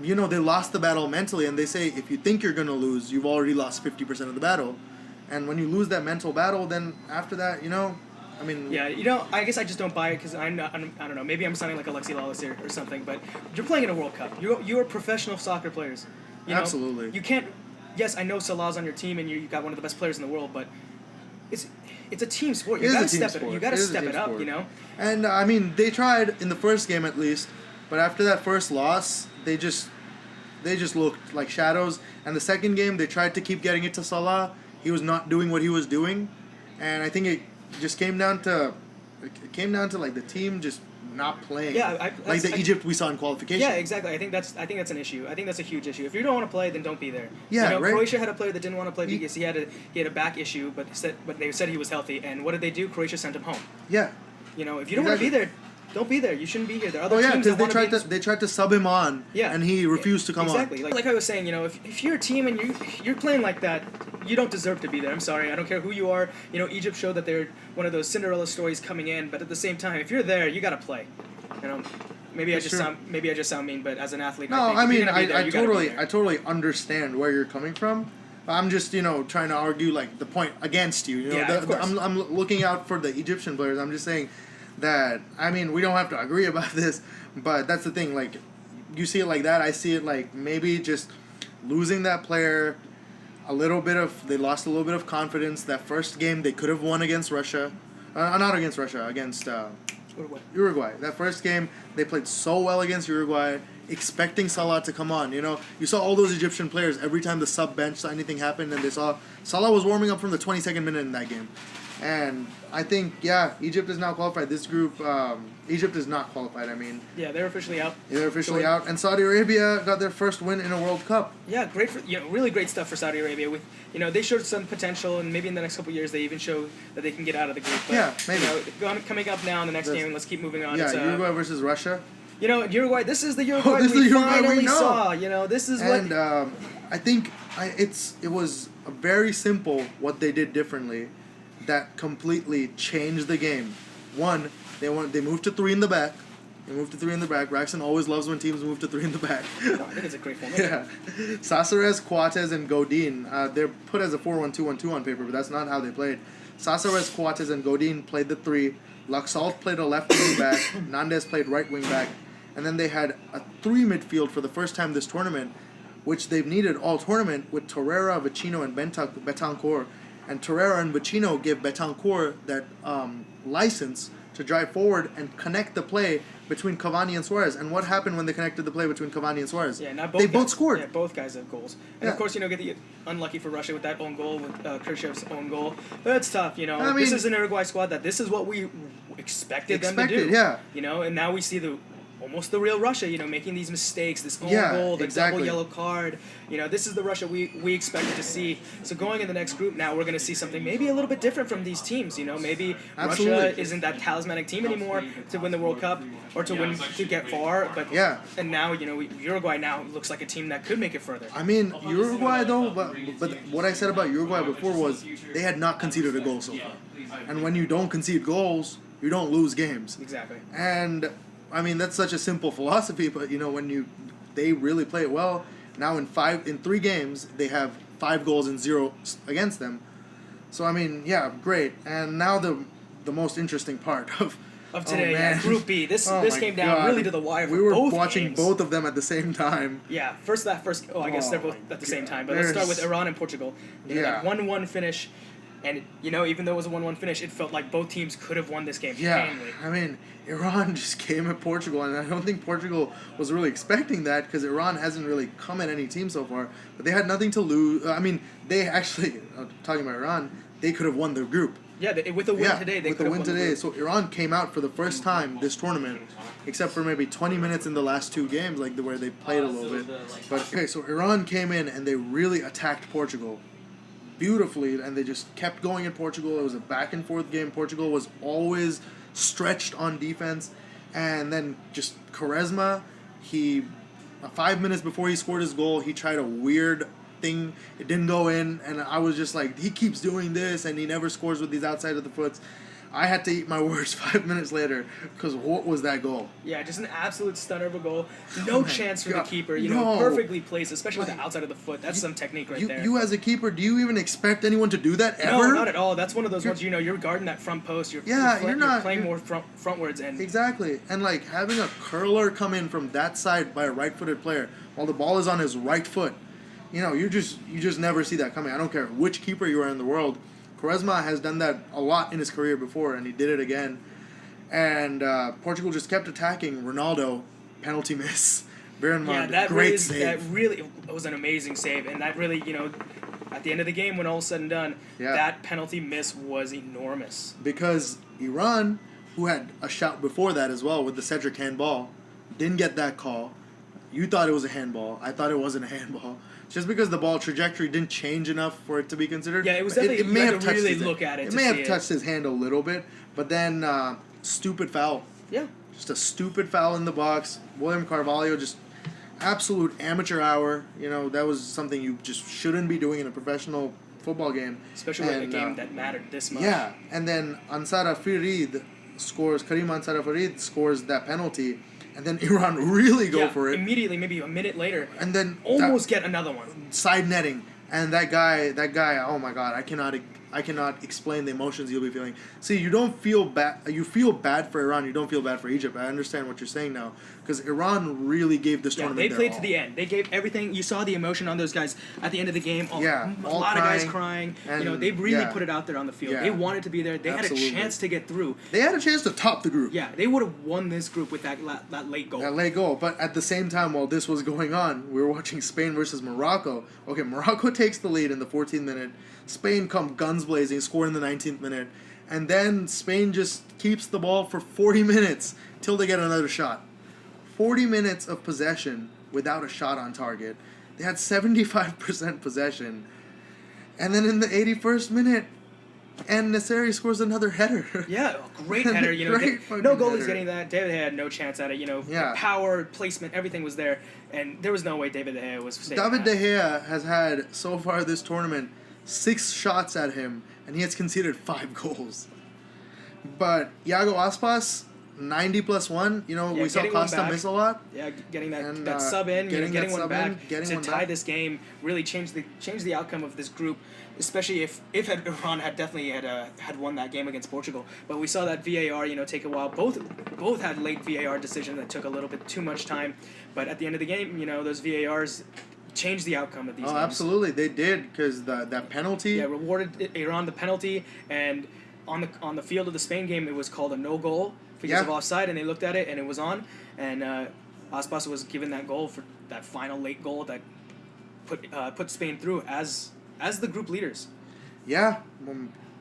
lost the battle mentally, and they say if you think you're going to lose, you've already lost 50% of the battle. And when you lose that mental battle, then after that, you know, I mean... Yeah, you know, I guess I just don't buy it because I don't know, maybe I'm sounding like Alexi Lawless here or something, but you're playing in a World Cup. You're professional soccer players. You know, absolutely. You can't... Yes, I know Salah's on your team and you got one of the best players in the world, but it's a team sport. You got to step it. You got to step it up, you know? And, I mean, they tried in the first game at least, but after that first loss, they just looked like shadows. And the second game, they tried to keep getting it to Salah. He was not doing what he was doing, and I think it just came down to like the team just not playing. Yeah, like the Egypt we saw in qualification. Yeah, exactly. I think that's an issue. I think that's a huge issue. If you don't want to play, then don't be there. Yeah, you know, right. Croatia had a player that didn't want to play because he had a back issue, but they said he was healthy. And what did they do? Croatia sent him home. Yeah. You know, if you don't want to be there, don't be there. You shouldn't be here. There are other teams because that want to they tried to sub him on, and he refused to come on. Exactly. Like I was saying, you know, if you're a team and you're playing like that, you don't deserve to be there. I'm sorry. I don't care who you are. You know, Egypt showed that they're one of those Cinderella stories coming in, but at the same time, if you're there, you got to play. You know, maybe I just sound mean, but as an athlete, I totally understand where you're coming from. I'm just, you know, trying to argue like the point against you. You know, of course. I'm looking out for the Egyptian players. I'm just saying that, I mean, we don't have to agree about this, but that's the thing. Like, you see it like that. I see it like maybe just losing that player. They lost a little bit of confidence. That first game they could have won against Russia, not against Russia, against Uruguay. That first game they played so well against Uruguay, expecting Salah to come on. You know, you saw all those Egyptian players every time the sub bench saw anything happen, and they saw Salah was warming up from the 22nd minute in that game. And I think, Egypt is now qualified. This group, Egypt is not qualified, I mean. Yeah, they're officially out. Yeah, they're officially out. And Saudi Arabia got their first win in a World Cup. Yeah, really great stuff for Saudi Arabia. With, you know, they showed some potential, and maybe in the next couple of years they even show that they can get out of the group. But, yeah, maybe. You know, coming up now in the next game, let's keep moving on. Yeah, Uruguay versus Russia. You know, Uruguay, this is the Uruguay we finally saw. You know, this is what... And I think it was very simple what they did differently that completely changed the game. One, they moved to 3 in the back. Braxton always loves when teams move to 3 in the back. No, I think it's a great formation. Yeah. Saceres, Coates, and Godin. They're put as a 4-1-2-1-2 on paper, but that's not how they played. Saceres, Coates, and Godin played the 3. Laxalt played a left wing back. Nandes played right wing back. And then they had a 3 midfield for the first time this tournament, which they've needed all tournament, with Torreira, Vecino, and Betancourt. and Torreira and Vecino give Betancourt that license to drive forward and connect the play between Cavani and Suarez. And what happened when they connected the play between Cavani and Suarez? Yeah, they both scored. Yeah, both guys have goals. And Yeah. of course, get the unlucky for Russia with that own goal, with Khrushchev's own goal. But it's tough, I this mean- is an Uruguay squad that this is what we expected them to do. Yeah. And now we see almost the real Russia, making these mistakes, this own Yeah, goal, the exactly. double yellow card. This is the Russia we expected to see. So going in the next group now, we're going to see something maybe a little bit different from these teams. Maybe Absolutely. Russia isn't that talismanic team anymore to win the World Cup or to get far. But Yeah. and now Uruguay now looks like a team that could make it further. I mean, Uruguay though, but what I said about Uruguay before was they had not conceded a goal so far. And when you don't concede goals, you don't lose games. Exactly. And I mean, that's such a simple philosophy, but when they really play it well. Now in 3 games, they have 5 goals and 0 against them. So I mean, yeah, great. And now the most interesting part of Today, man. Group B. This Oh this my came down God. really to the wire for We were both watching games. both of them at the same time. Yeah, I guess they're both at the same time. But let's start with Iran and Portugal. Yeah. That 1-1 finish. And, even though it was a 1-1 finish, it felt like both teams could have won this game Yeah, handily. I mean, Iran just came at Portugal, and I don't think Portugal was really expecting that because Iran hasn't really come at any team so far. But they had nothing to lose. I mean, they actually, talking about Iran, they could have won their group. Yeah, with a win today, they with could the have win won the today. group. So Iran came out for the first time this tournament, except for maybe 20 minutes in the last 2 games, like where they played a little bit. But okay, so Iran came in and they really attacked Portugal beautifully, and they just kept going at Portugal. It was a back and forth game. Portugal was always stretched on defense, and then just Quaresma, 5 minutes before he scored his goal, he tried a weird thing. It didn't go in, and I was just like, he keeps doing this, and he never scores with these outside of the foots. I had to eat my words 5 minutes later, because what was that goal? Yeah, just an absolute stunner of a goal. No chance for God. the keeper. No. Perfectly placed, especially with the outside of the foot. That's some technique right there. You as a keeper, do you even expect anyone to do that ever? No, not at all. That's one of those ones, you're guarding that front post. You're playing more frontwards. And Exactly. And like having a curler come in from that side by a right-footed player while the ball is on his right foot, you just never see that coming. I don't care which keeper you are in the world. Quaresma has done that a lot in his career before, and he did it again. And Portugal just kept attacking. Ronaldo, penalty miss. Bear in mind, great save. That really was an amazing save, and that really, at the end of the game, when all is said and done, that penalty miss was enormous. Because Iran, who had a shout before that as well with the Cedric handball, didn't get that call. You thought it was a handball. I thought it wasn't a handball. Just because the ball trajectory didn't change enough for it to be considered. Yeah, it was definitely. It may have touched really his, look at it. It may have touched his hand a little bit, but then stupid foul. Yeah. Just a stupid foul in the box. William Carvalho just absolute amateur hour. That was something you just shouldn't be doing in a professional football game. Especially in a game that mattered this much. Yeah, and then Karim Ansara Farid scores that penalty. And then Iran really go for it. Immediately, maybe a minute later. And then almost get another one. Side netting. And that guy, oh my God, I cannot explain the emotions you'll be feeling. See, you don't feel bad. You feel bad for Iran. You don't feel bad for Egypt. I understand what you're saying now, because Iran really gave this tournament. They played to the end. They gave everything. You saw the emotion on those guys at the end of the game. A lot of guys crying. And, they really put it out there on the field. Yeah. They wanted to be there. They had a chance to get through. They had a chance to top the group. Yeah, they would have won this group with that late goal. That late goal. But at the same time, while this was going on, we were watching Spain versus Morocco. Okay, Morocco takes the lead in the 14th minute. Spain come guns blazing, score in the 19th minute. And then Spain just keeps the ball for 40 minutes till they get another shot. 40 minutes of possession without a shot on target. They had 75% possession. And then in the 81st minute, and Nasseri scores another header. Yeah, great header. No goalie's getting that. David had no chance at it. Power, placement, everything was there. And there was no way David De Gea was saving David De Gea has had, so far this tournament, 6 shots at him, and he has conceded 5 goals. But Iago Aspas, 90 plus 1, we saw Costa miss a lot. Yeah, getting that sub in, getting one back to tie this game really changed the outcome of this group, especially if Iran had won that game against Portugal. But we saw that VAR, take a while. Both had late VAR decisions that took a little bit too much time. But at the end of the game, those VARs changed the outcome of these games. Absolutely, they did, because that penalty. Yeah, rewarded Iran the penalty, and on the field of the Spain game, it was called a no goal because of offside, and they looked at it and it was on, and Aspas was given that goal for that final late goal that put Spain through as the group leaders. Yeah,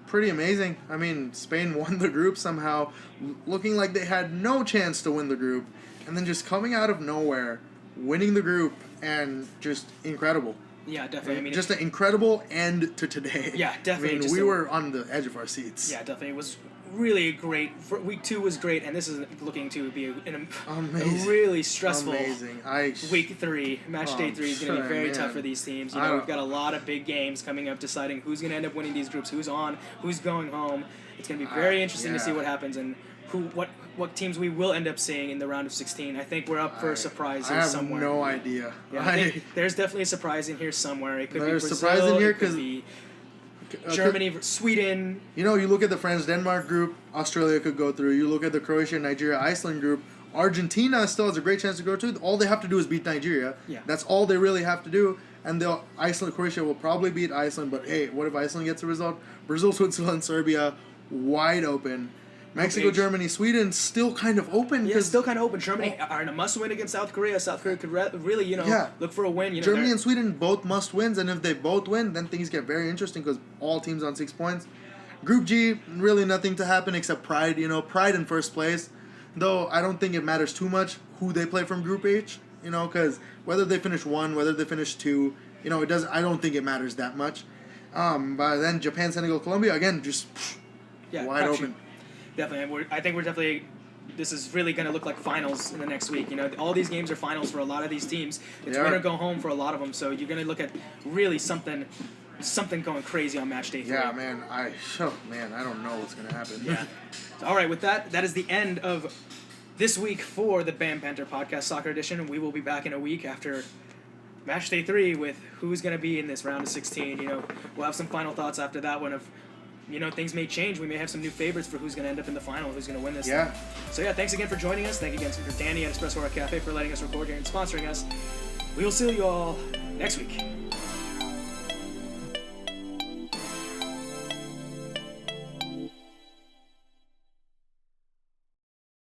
pretty amazing. I mean, Spain won the group somehow, looking like they had no chance to win the group, and then just coming out of nowhere, winning the group, and just incredible. Yeah, definitely. I mean, just an incredible end to today. Yeah, definitely. I mean, we were on the edge of our seats. Yeah, definitely. It was really great. Week 2 was great, and this is looking to be a really stressful week 3. Match day 3 is going to be very tough for these teams. You know, we've got a lot of big games coming up, deciding who's going to end up winning these groups, who's on, who's going home. It's going to be very interesting to see what happens and what teams we will end up seeing in the round of 16. I think we're up for a surprise here somewhere. I have no idea. Yeah, I think there's definitely a surprise in here somewhere. It could be Brazil, surprise in here because Germany, Sweden. You know, you look at the France-Denmark group, Australia could go through. You look at the Croatia, Nigeria, Iceland group, Argentina still has a great chance to go through. All they have to do is beat Nigeria. Yeah. That's all they really have to do. And Croatia will probably beat Iceland, but hey, what if Iceland gets a result? Brazil, Switzerland, Serbia, wide open. Mexico, Germany, Sweden, still kind of open. Yeah, still kind of open. Germany are in a must-win against South Korea. South Korea could really, look for a win. You know, Germany and Sweden both must-wins, and if they both win, then things get very interesting because all teams on 6 points. Group G, really nothing to happen except pride. Pride in first place. Though I don't think it matters too much who they play from Group H. Because whether they finish 1, whether they finish 2, it does. I don't think it matters that much. But then Japan, Senegal, Colombia again, just wide open. Definitely, I think this is really going to look like finals in the next week. All these games are finals for a lot of these teams. It's win or go home for a lot of them. So you're going to look at really something going crazy on match day 3. Yeah, man. I don't know what's going to happen. Yeah. All right, with that is the end of this week for the Banter podcast Soccer Edition. We will be back in a week after match day 3 with who's going to be in this round of 16. We'll have some final thoughts after that one of things may change. We may have some new favorites for who's going to end up in the final, who's going to win this thing. So, thanks again for joining us. Thank you again for Danny at Espresso Art Cafe for letting us record here and sponsoring us. We will see you all next week.